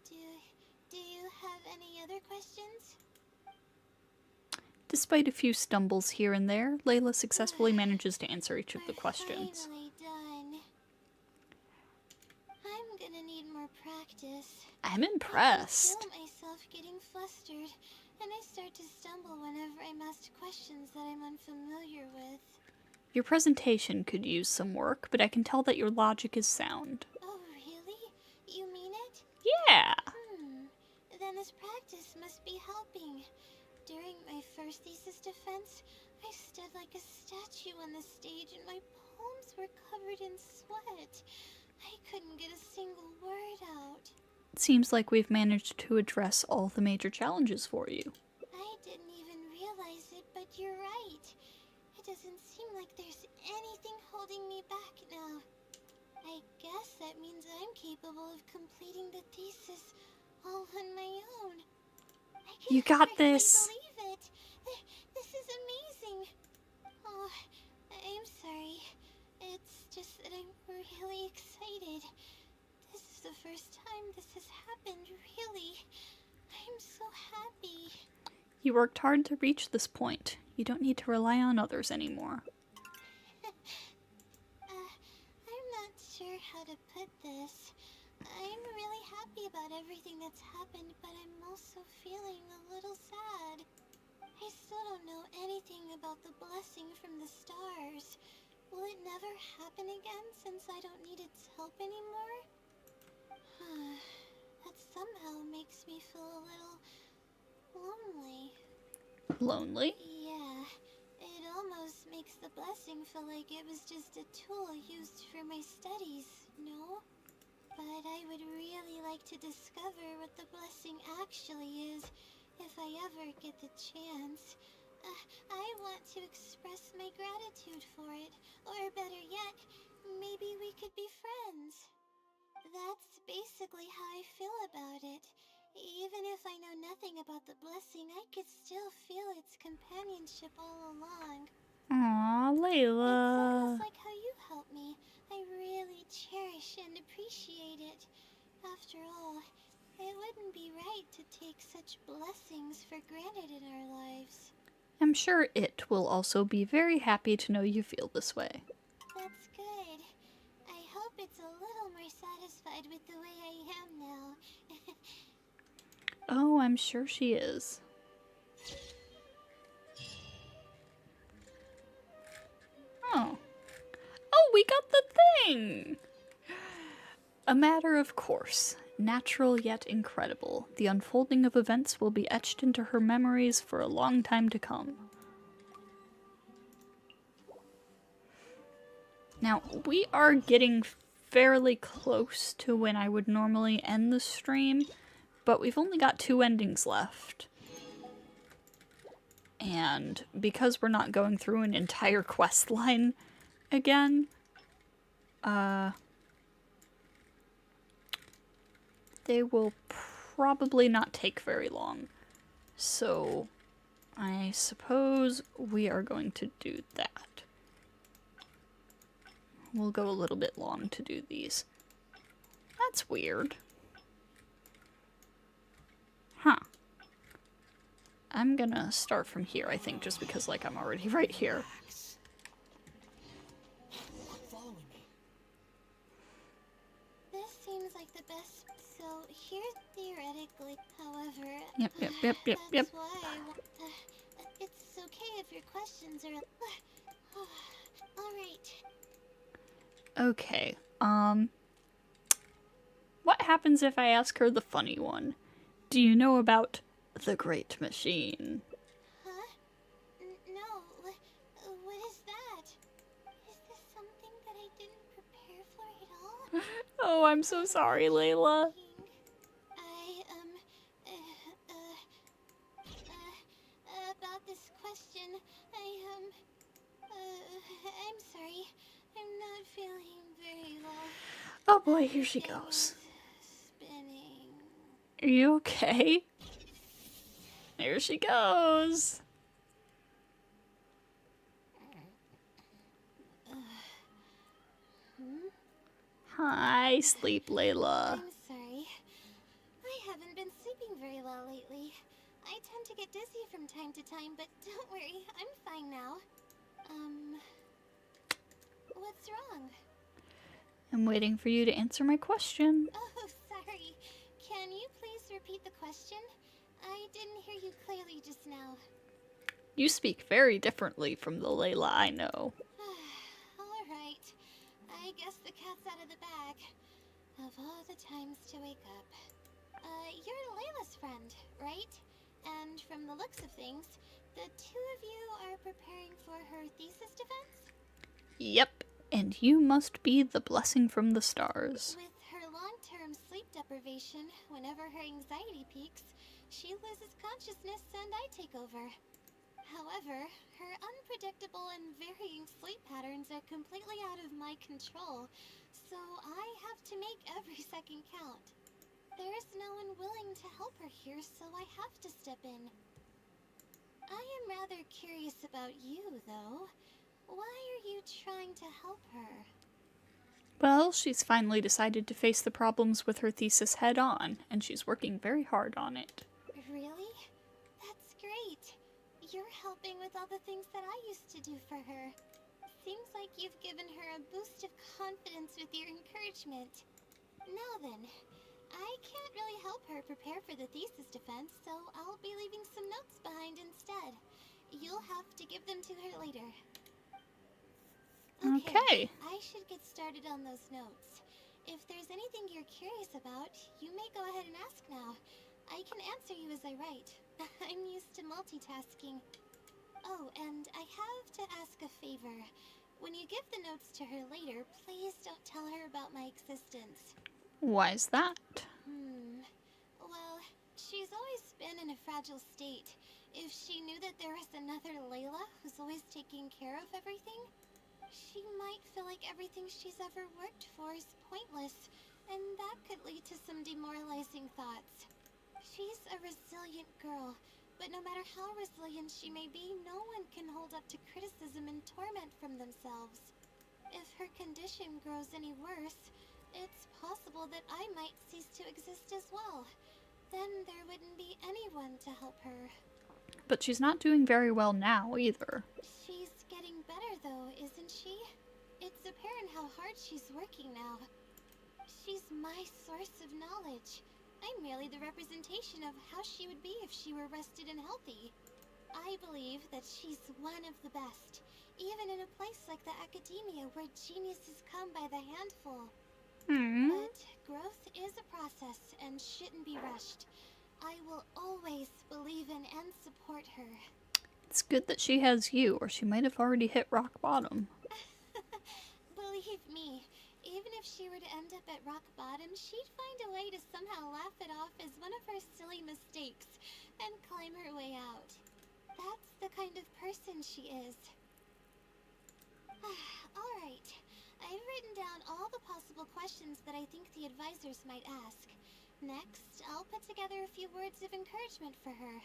Do you have any other questions?
Despite a few stumbles here and there, Layla successfully manages to answer each of the
We're
questions.
finally done. I'm gonna need more practice.
I'm impressed.
I feel myself getting flustered, and I start to stumble whenever I'm asked questions that I'm unfamiliar with.
Your presentation could use some work, but I can tell that your logic is sound.
Oh, really? You mean it?
Yeah!
Then this practice must be helping. During my first thesis defense, I stood like a statue on the stage and my palms were covered in sweat. I couldn't get a single word out.
It seems like we've managed to address all the major challenges for you.
I didn't even realize it, but you're right. It doesn't seem like there's anything holding me back now. I guess that means I'm capable of completing the thesis all on my own. I can
You got
hardly
this.
believe it. This is amazing. Oh, I'm sorry. It's just that I'm really excited. This is the first time this has happened, really. I'm so happy.
You worked hard to reach this point. You don't need to rely on others anymore.
I'm not sure how to put this. I'm really happy about everything that's happened, but I'm also feeling a little sad. I still don't know anything about the blessing from the stars. Will it never happen again since I don't need its help anymore? That somehow makes me feel a little lonely.
Lonely?
Yeah, it almost makes the blessing feel like it was just a tool used for my studies, no? But I would really like to discover what the blessing actually is if I ever get the chance. I want to express my gratitude for it, or better yet, maybe we could be friends. That's basically how I feel about it. Even if I know nothing about the blessing, I could still feel its companionship all along.
Aw,
It's
Layla.
almost like how you helped me. I really cherish and appreciate it. After all, it wouldn't be right to take such blessings for granted in our lives.
I'm sure it will also be very happy to know you feel this way.
That's good. I hope it's a little more satisfied with the way I am now.
Oh, I'm sure she is. Oh. Oh, we got the thing! A matter of course. Natural yet incredible. The unfolding of events will be etched into her memories for a long time to come. Now, we are getting fairly close to when I would normally end the stream, but we've only got 2 endings left. And because we're not going through an entire quest line again, they will probably not take very long. So, I suppose we are going to do that. We'll go a little bit long to do these. That's weird. Huh. I'm gonna start from here, I think, just because, like, I'm already right here.
Follow me.
This seems like the best. So here, theoretically, however,
Yep.
that's why I want. It's okay if your questions are. All right.
Okay, what happens if I ask her the funny one? Do you know about the Great Machine?
Huh? No. What is that? Is this something that I didn't prepare for at all?
Oh, I'm so sorry, Layla.
About this question, I'm sorry. I'm not feeling very well.
Oh boy, here she
Everything
goes.
is spinning.
Are you okay? There she goes. Hi, Sleep Layla.
I'm sorry. I haven't been sleeping very well lately. I tend to get dizzy from time to time, but don't worry, I'm fine now. What's wrong?
I'm waiting for you to answer my question.
Oh, sorry. Can you please repeat the question? I didn't hear you clearly just now.
You speak very differently from the Layla I know.
Alright. I guess the cat's out of the bag. Of all the times to wake up. You're Layla's friend, right? And from the looks of things, the two of you are preparing for her thesis defense?
Yep, and you must be the blessing from the stars.
With her long-term sleep deprivation, whenever her anxiety peaks, she loses consciousness and I take over. However, her unpredictable and varying sleep patterns are completely out of my control, so I have to make every second count. There's no one willing to help her here, so I have to step in. I am rather curious about you, though. Why are you trying to help her?
Well, she's finally decided to face the problems with her thesis head on, and she's working very hard on it.
Really? That's great. You're helping with all the things that I used to do for her. Seems like you've given her a boost of confidence with your encouragement. Now then, I can't really help her prepare for the thesis defense, so I'll be leaving some notes behind instead. You'll have to give them to her later.
Okay.
I should get started on those notes. If there's anything you're curious about, you may go ahead and ask now. I can answer you as I write. I'm used to multitasking. Oh, and I have to ask a favor. When you give the notes to her later, please don't tell her about my existence.
Why's that?
Well, she's always been in a fragile state. If she knew that there was another Layla who's always taking care of everything, she might feel like everything she's ever worked for is pointless, and that could lead to some demoralizing thoughts. She's a resilient girl, but no matter how resilient she may be, no one can hold up to criticism and torment from themselves. If her condition grows any worse, it's possible that I might cease to exist as well. Then there wouldn't be anyone to help her.
But she's not doing very well now, either.
She's getting better, though, isn't she? It's apparent how hard she's working now. She's my source of knowledge. I'm merely the representation of how she would be if she were rested and healthy. I believe that she's one of the best, even in a place like the academia where geniuses come by the handful. But growth is a process and shouldn't be rushed. I will always believe in and support her.
It's good that she has you, or she might have already hit rock bottom.
Believe me, even if she were to end up at rock bottom, she'd find a way to somehow laugh it off as one of her silly mistakes and climb her way out. That's the kind of person she is. Alright, I've written down all the possible questions that I think the advisors might ask. Next, I'll put together a few words of encouragement for her.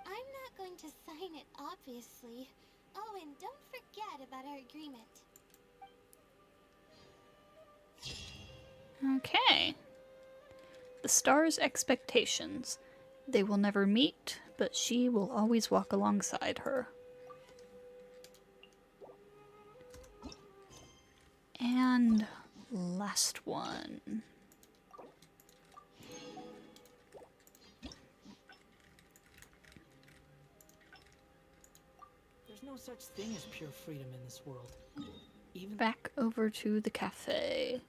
I'm not going to sign it, obviously. Oh, and don't forget about our agreement.
Okay. The star's expectations. They will never meet, but she will always walk alongside her. And last one.
There's no such thing as pure freedom in this world. Even
Back over to the cafe.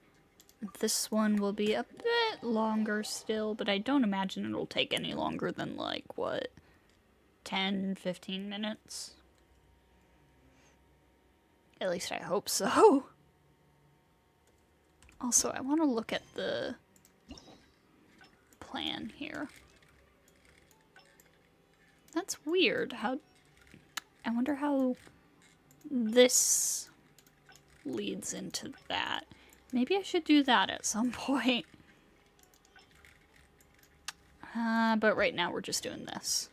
This one will be a bit longer still, but I don't imagine it'll take any longer than, like, what, 10, 15 minutes? At least I hope so. Also, I want to look at the plan here. That's weird. I wonder how this leads into that. Maybe I should do that at some point. But right now we're just doing this.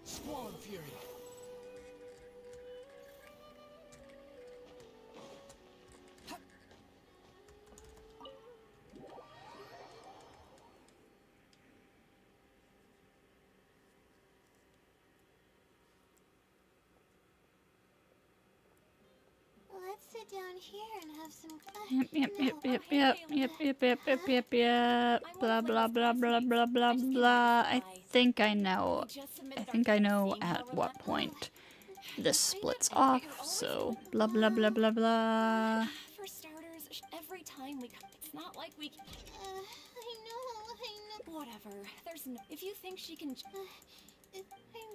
Squall and Fury.
Let's sit down here and have some...
Yep. Blah, blah, blah, blah, blah, blah, blah. I think I know at what point this splits off, so blah, blah, blah, blah, blah.
For starters, every time we come, it's not like we can...
I know.
Whatever. There's no... If you think she can...
I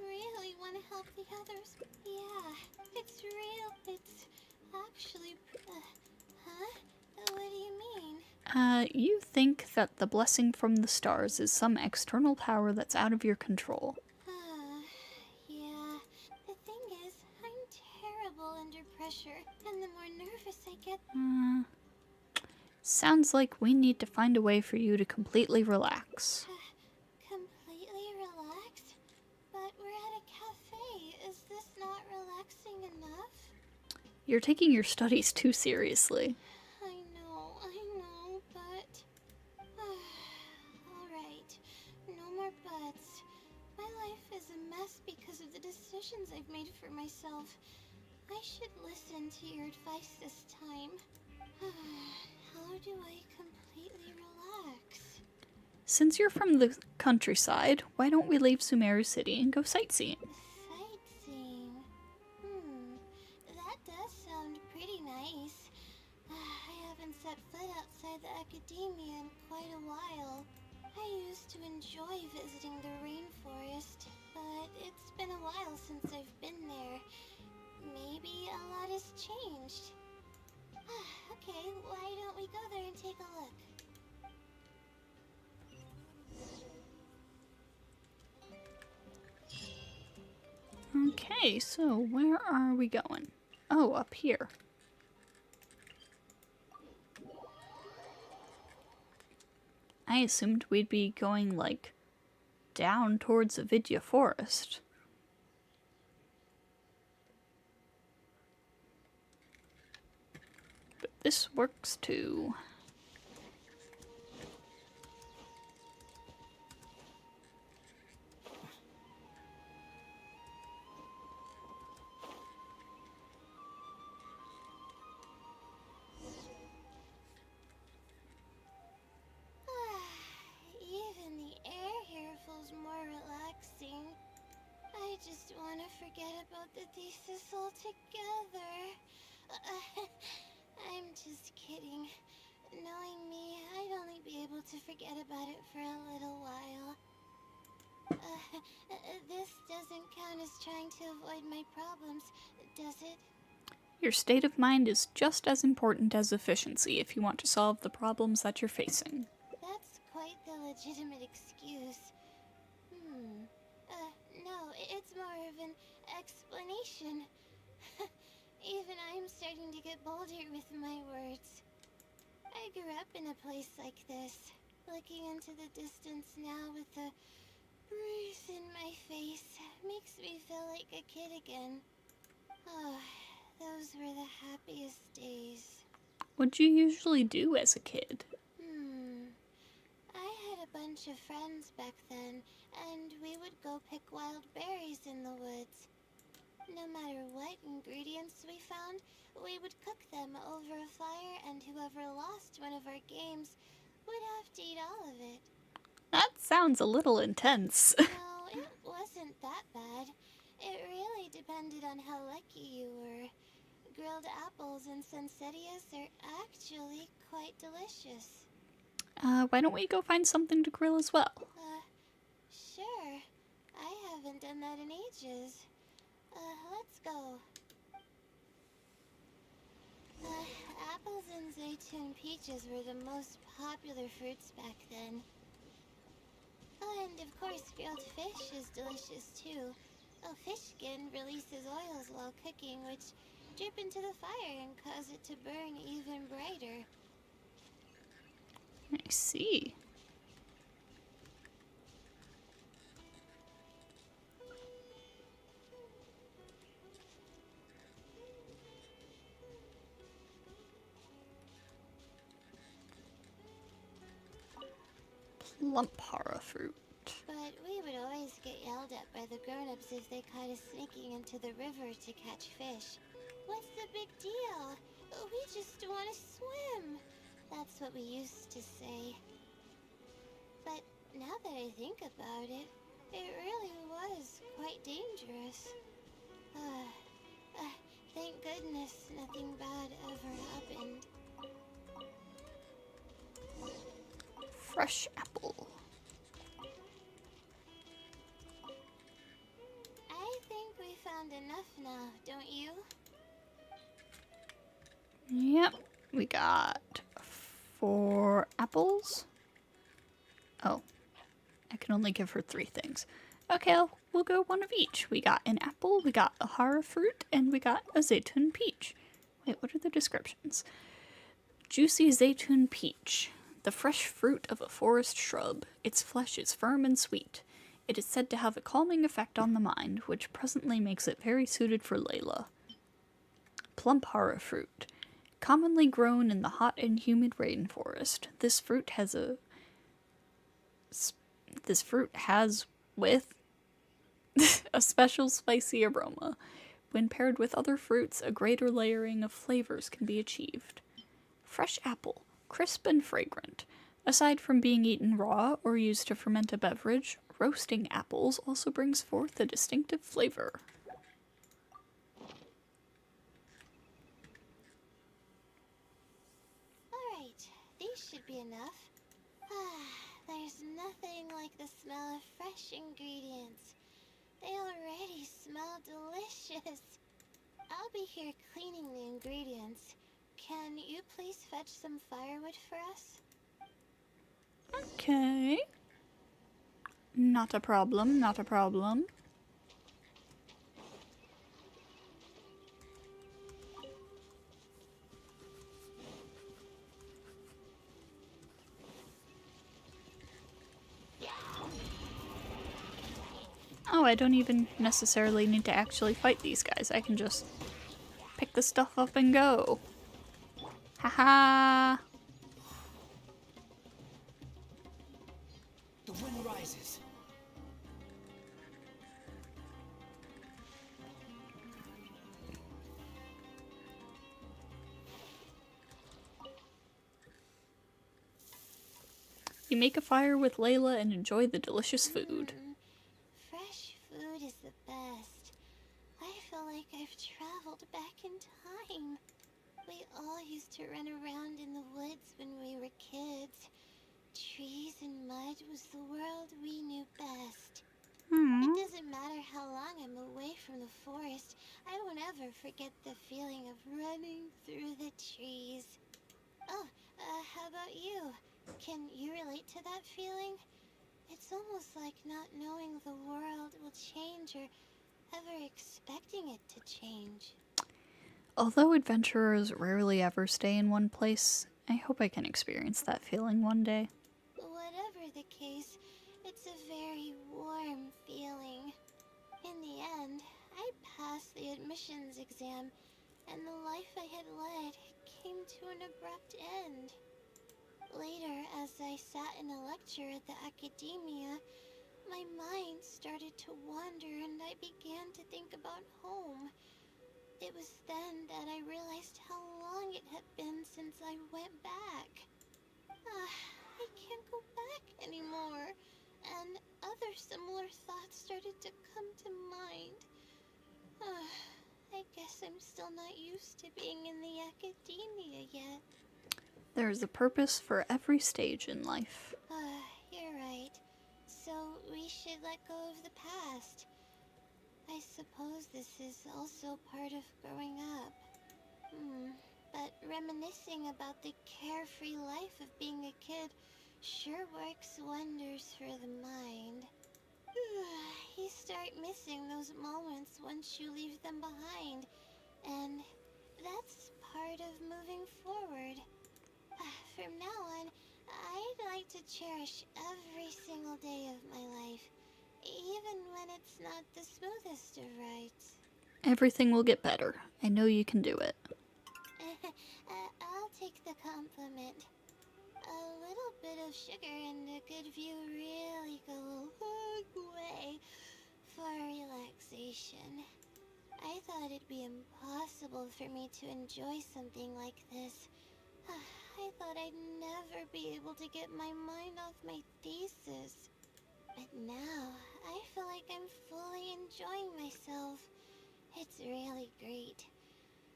really want to help the others. Yeah, it's real. It's actually... Huh? What do you mean?
You think that the blessing from the stars is some external power that's out of your control.
Yeah. The thing is, I'm terrible under pressure, and the more nervous I get...
Sounds like we need to find a way for you to completely relax.
Completely relaxed? But we're at a cafe. Is this not relaxing enough?
You're taking your studies too seriously.
I know, but... Alright, no more buts. My life is a mess because of the decisions I've made for myself. I should listen to your advice this time. How do I completely relax?
Since you're from the countryside, why don't we leave Sumeru City and go sightseeing?
Sightseeing? That does sound pretty nice. I haven't set foot outside the academia in quite a while. I used to enjoy visiting the rainforest, but it's been a while since I've been there. Maybe a lot has changed. Okay, why don't we go there and take a look?
Okay, so where are we going? Oh, up here. I assumed we'd be going, like, down towards the Vidya Forest. But this works too.
Even the air here feels more relaxing. I just want to forget about the thesis altogether. I'm just kidding. Knowing me, I'd only be able to forget about it for a little while. This doesn't count as trying to avoid my problems, does it?
Your state of mind is just as important as efficiency if you want to solve the problems that you're facing.
That's quite the legitimate excuse. No, it's more of an explanation. Even I'm starting to get bolder with my words. I grew up in a place like this, looking into the distance now with the breeze in my face makes me feel like a kid again. Oh, those were the happiest days.
What'd you usually do as a kid?
I had a bunch of friends back then, and we would go pick wild berries in the woods. No matter what ingredients we found, we would cook them over a fire, and whoever lost one of our games would have to eat all of it.
That sounds a little intense.
No, it wasn't that bad. It really depended on how lucky you were. Grilled apples and sunsettias are actually quite delicious.
Why don't we go find something to grill as well?
Sure. I haven't done that in ages. Let's go. Apples and zaytun peaches were the most popular fruits back then. Oh, and of course grilled fish is delicious too. Fish skin releases oils while cooking, which drip into the fire and cause it to burn even brighter.
I see. Plumpara fruit.
But we would always get yelled at by the grown-ups if they caught us sneaking into the river to catch fish. What's the big deal? We just want to swim. That's what we used to say. But now that I think about it, it really was quite dangerous. Thank goodness nothing bad ever happened.
Fresh apple.
I think we found enough now, don't you?
Yep, we got for apples. Oh, I can only give her 3 things. Okay, we'll go one of each. We got an apple, we got a hara fruit, and we got a zaytun peach. Wait, what are the descriptions? Juicy zaytun peach, the fresh fruit of a forest shrub. Its flesh is firm and sweet. It is said to have a calming effect on the mind, which presently makes it very suited for Layla. Plump hara fruit, commonly grown in the hot and humid rainforest. This fruit has with a special spicy aroma. When paired with other fruits, a greater layering of flavors can be achieved. Fresh apple, crisp and fragrant. Aside from being eaten raw or used to ferment a beverage, roasting apples also brings forth a distinctive flavor.
Alright, these should be enough. There's nothing like the smell of fresh ingredients. They already smell delicious. I'll be here cleaning the ingredients. Can you please fetch some firewood for us?
Okay. Not a problem, not a problem. Oh, I don't even necessarily need to actually fight these guys. I can just pick the stuff up and go. Haha!
The wind rises.
You make a fire with Layla and enjoy the delicious food.
Fresh food is the best. I feel like I've traveled back in time. We all used to run around in the woods when we were kids. Trees and mud was the world we knew best. It doesn't matter how long I'm away from the forest, I won't ever forget the feeling of running through the trees. Oh, how about you? Can you relate to that feeling? It's almost like not knowing the world will change or ever expecting it to change.
Although adventurers rarely ever stay in one place, I hope I can experience that feeling one day.
Whatever the case, it's a very warm feeling. In the end, I passed the admissions exam, and the life I had led came to an abrupt end. Later, as I sat in a lecture at the academia, my mind started to wander and I began to think about home. It was then that I realized how long it had been since I went back. I can't go back anymore, and other similar thoughts started to come to mind. I guess I'm still not used to being in the academia yet.
There is a purpose for every stage in life.
You're right. So we should let go of the past. I suppose this is also part of growing up. But reminiscing about the carefree life of being a kid sure works wonders for the mind. You start missing those moments once you leave them behind, and that's part of moving forward. From now on, I'd like to cherish every single day of my life, even when it's not the smoothest of rides.
Everything will get better. I know you can do it.
I'll take the compliment. A little bit of sugar and a good view really go a long way for relaxation. I thought it'd be impossible for me to enjoy something like this. I thought I'd never be able to get my mind off my thesis. But now, I feel like I'm fully enjoying myself. It's really great.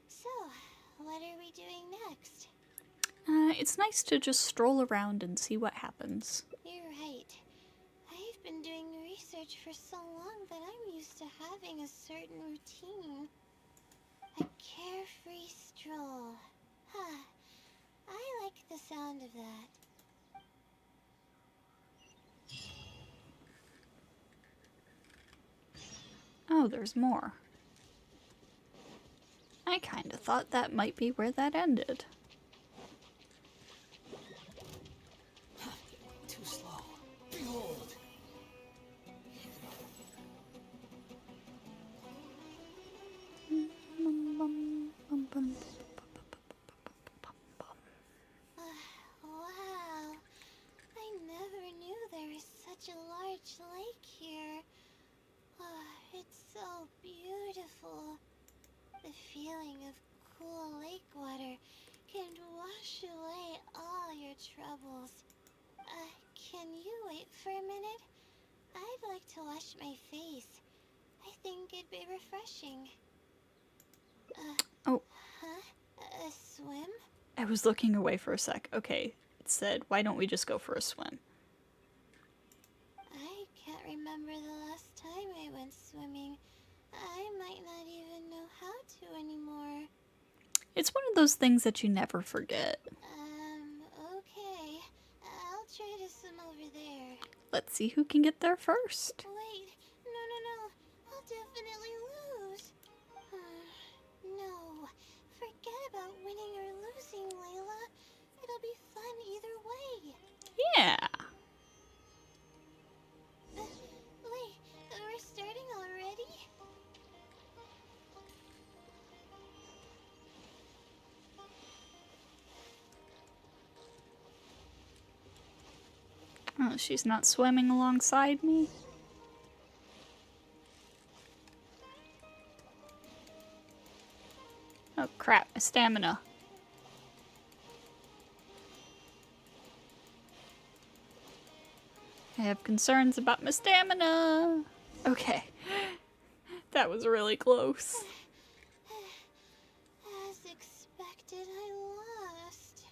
So, what are we doing next?
It's nice to just stroll around and see what happens.
You're right. I've been doing research for so long that I'm used to having a certain routine. A carefree stroll. I like the sound fond of that.
Oh, there's more. I kinda thought that might be where that ended.
Too slow. Behold!
Wow. I never knew there was such a large lake here. It's so beautiful. The feeling of cool lake water can wash away all your troubles. Can you wait for a minute? I'd like to wash my face. I think it'd be refreshing.
Oh.
Huh? A swim?
I was looking away for a sec. Okay, it said, why don't we just go for a swim?
I can't remember the last time I went swimming. I might not even know how to anymore.
It's one of those things that you never forget.
Okay. I'll try to swim over there.
Let's see who can get there first.
Wait, no. I'll definitely lose. No. Forget about winning or losing, Layla. It'll be fun either way.
Yeah.
Wait, we're starting already?
Oh, she's not swimming alongside me? Oh crap, my stamina. I have concerns about my stamina. Okay. That was really close.
As expected, I lost.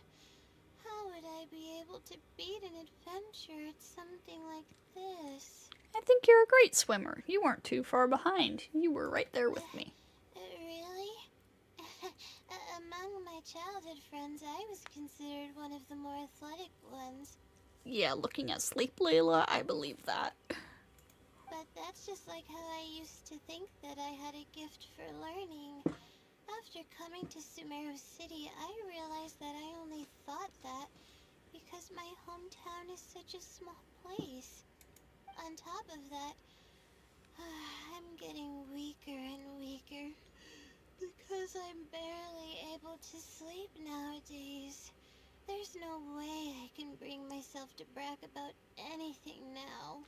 How would I be able to beat an adventure at something like this?
I think you're a great swimmer. You weren't too far behind. You were right there with me.
Really? Among my childhood friends, I was considered one of the more athletic ones.
Yeah, looking at Sleep Layla, I believe that.
But that's just like how I used to think that I had a gift for learning. After coming to Sumeru City, I realized that I only thought that because my hometown is such a small place. On top of that, I'm getting weaker and weaker because I'm barely able to sleep nowadays. There's no way I can bring myself to brag about anything now.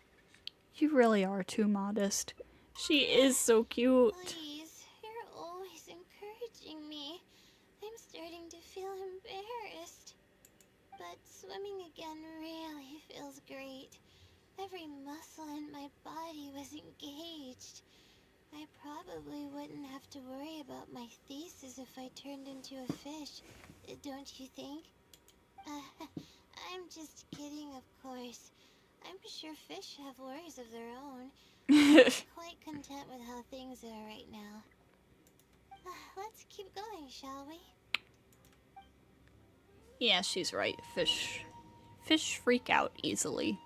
You really are too modest. She is so cute.
Please, you're always encouraging me. I'm starting to feel embarrassed. But swimming again really feels great. Every muscle in my body was engaged. I probably wouldn't have to worry about my thesis if I turned into a fish, don't you think? I'm just kidding, of course. I'm sure fish have worries of their own. I'm quite content with how things are right now. Let's keep going, shall we?
Yeah, she's right. Fish freak out easily.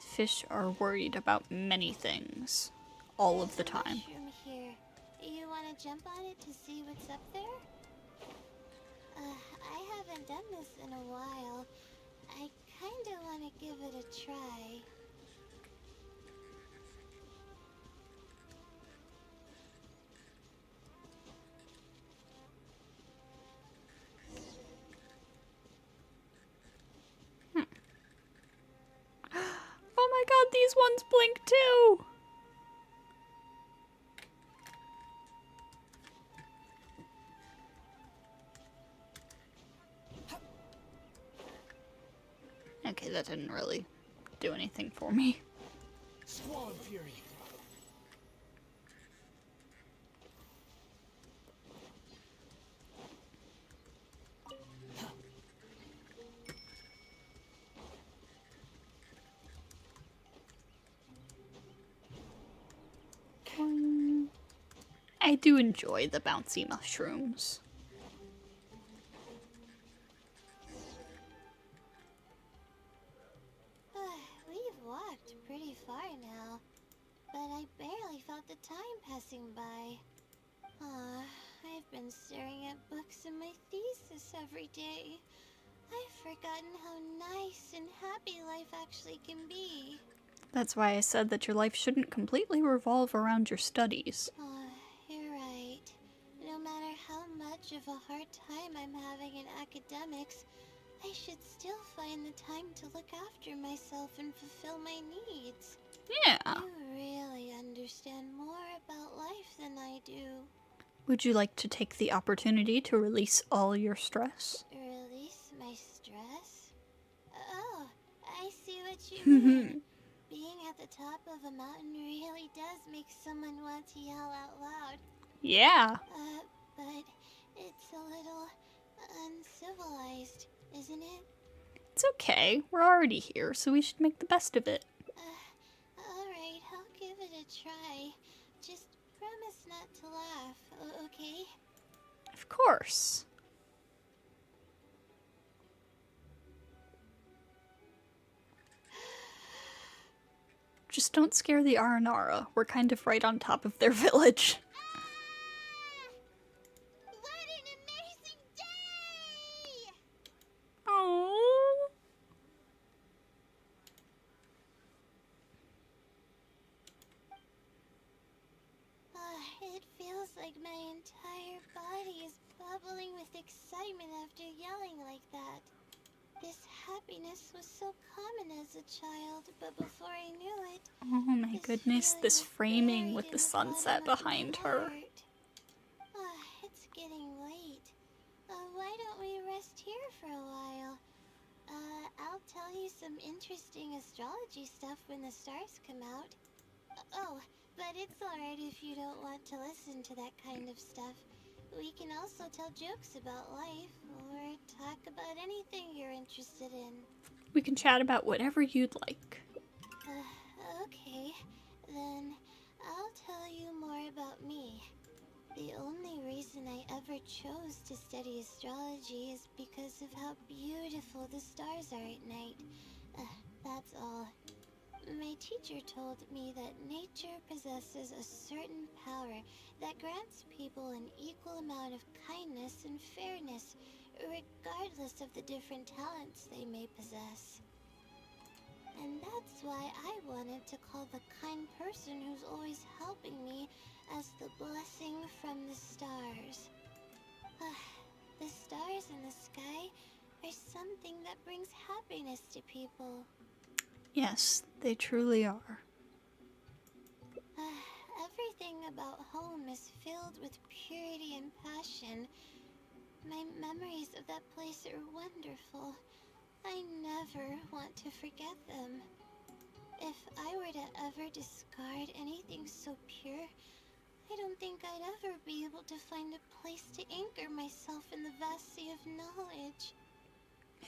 Fish are worried about many things. All of the time.
Mushroom here. You want to jump on it to see what's up there? I haven't done this in a while. I kinda want to give it a try.
Oh my god, these ones blink too! Okay, that didn't really do anything for me.
Squall Fury.
I do enjoy the bouncy mushrooms.
been staring at books in my thesis every day. I've forgotten how nice and happy life actually can be.
That's why I said that your life shouldn't completely revolve around your studies.
Oh, you're right. No matter how much of a hard time I'm having in academics, I should still find the time to look after myself and fulfill my needs.
Yeah.
You really understand more about life than I do.
Would you like to take the opportunity to release all your stress?
Release my stress? Oh, I see what you mean. Being at the top of a mountain really does make someone want to yell out loud.
Yeah.
But it's a little uncivilized, isn't it?
It's okay. We're already here, so we should make the best of it.
Alright, I'll give it a try. Just promise not to laugh, okay?
Of course. Just don't scare the Aranara. We're kind of right on top of their village.
What an amazing day!
Oh.
It feels like my entire body is bubbling with excitement after yelling like that. This happiness was so common as a child, but before I knew it,
Oh my goodness, this framing with the sunset behind her.
It's getting late. Why don't we rest here for a while? I'll tell you some interesting astrology stuff when the stars come out. Oh, but it's alright if you don't want to listen to that kind of stuff. We can also tell jokes about life, or talk about anything you're interested in.
We can chat about whatever you'd like.
Okay, then I'll tell you more about me. The only reason I ever chose to study astrology is because of how beautiful the stars are at night. That's all. My teacher told me that nature possesses a certain power that grants people an equal amount of kindness and fairness, regardless of the different talents they may possess. And that's why I wanted to call the kind person who's always helping me as the blessing from the stars. The stars in the sky are something that brings happiness to people.
Yes, they truly are.
Everything about home is filled with purity and passion. My memories of that place are wonderful. I never want to forget them. If I were to ever discard anything so pure, I don't think I'd ever be able to find a place to anchor myself in the vast sea of knowledge.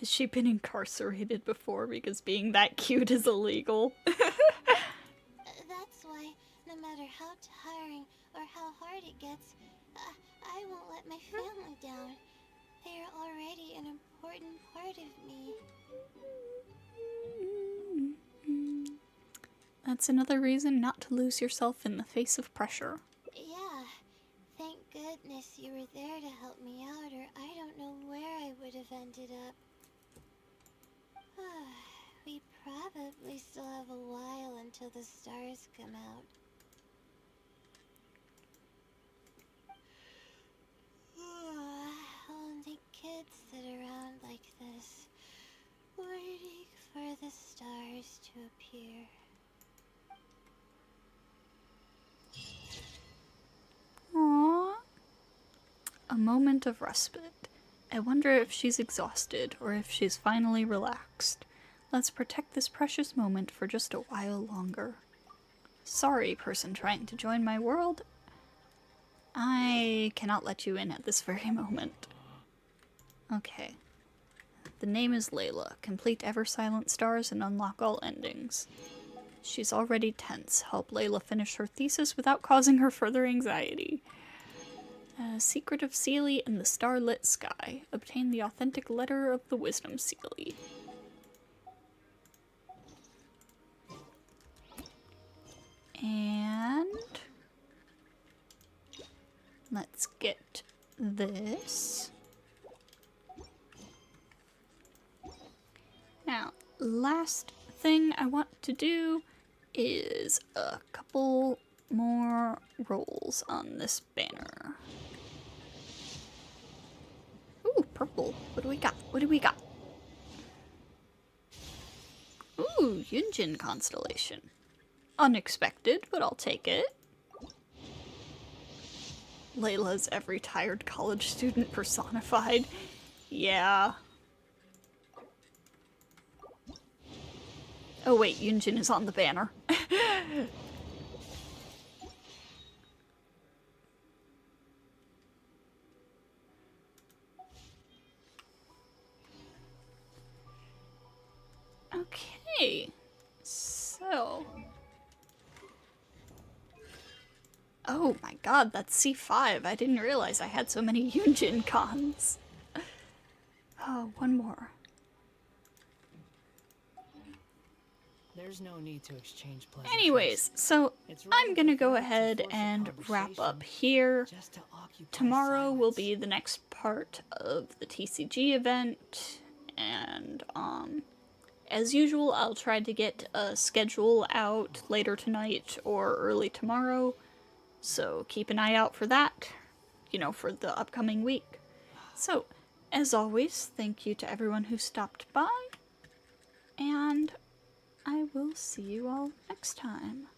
Has she been incarcerated before because being that cute is illegal?
That's why, no matter how tiring or how hard it gets, I won't let my family down. They are already an important part of me.
That's another reason not to lose yourself in the face of pressure.
Yeah, thank goodness you were there to help me out, or I don't know where I would have ended up. We probably still have a while until the stars come out. Only kids sit around like this, waiting for the stars to appear.
Aww. A moment of respite. I wonder if she's exhausted or if she's finally relaxed. Let's protect this precious moment for just a while longer. Sorry, person trying to join my world. I cannot let you in at this very moment. Okay. The name is Layla. Complete Ever Silent Stars and unlock all endings. She's already tense. Help Layla finish her thesis without causing her further anxiety. Secret of Seelie in the Starlit Sky. Obtain the authentic letter of the Wisdom Seelie. And let's get this. Now, last thing I want to do is a couple more rolls on this banner. Ooh, purple. What do we got? What do we got? Ooh, Yunjin constellation. Unexpected, but I'll take it. Layla's every tired college student personified. Yeah. Oh wait, Yunjin is on the banner. Okay, so... Oh my god, that's C5. I didn't realize I had so many Yunjin cons. Oh, one more.
There's no need to exchange pleasantries.
Anyways, so
It's
I'm gonna
rather
go
preferred to
ahead
force a
and wrap up
conversation
here.
just to occupy
Tomorrow will
silence.
be the next part of the TCG event, and as usual, I'll try to get a schedule out later tonight or early tomorrow, so keep an eye out for that, you know, for the upcoming week. So, as always, thank you to everyone who stopped by, and I will see you all next time.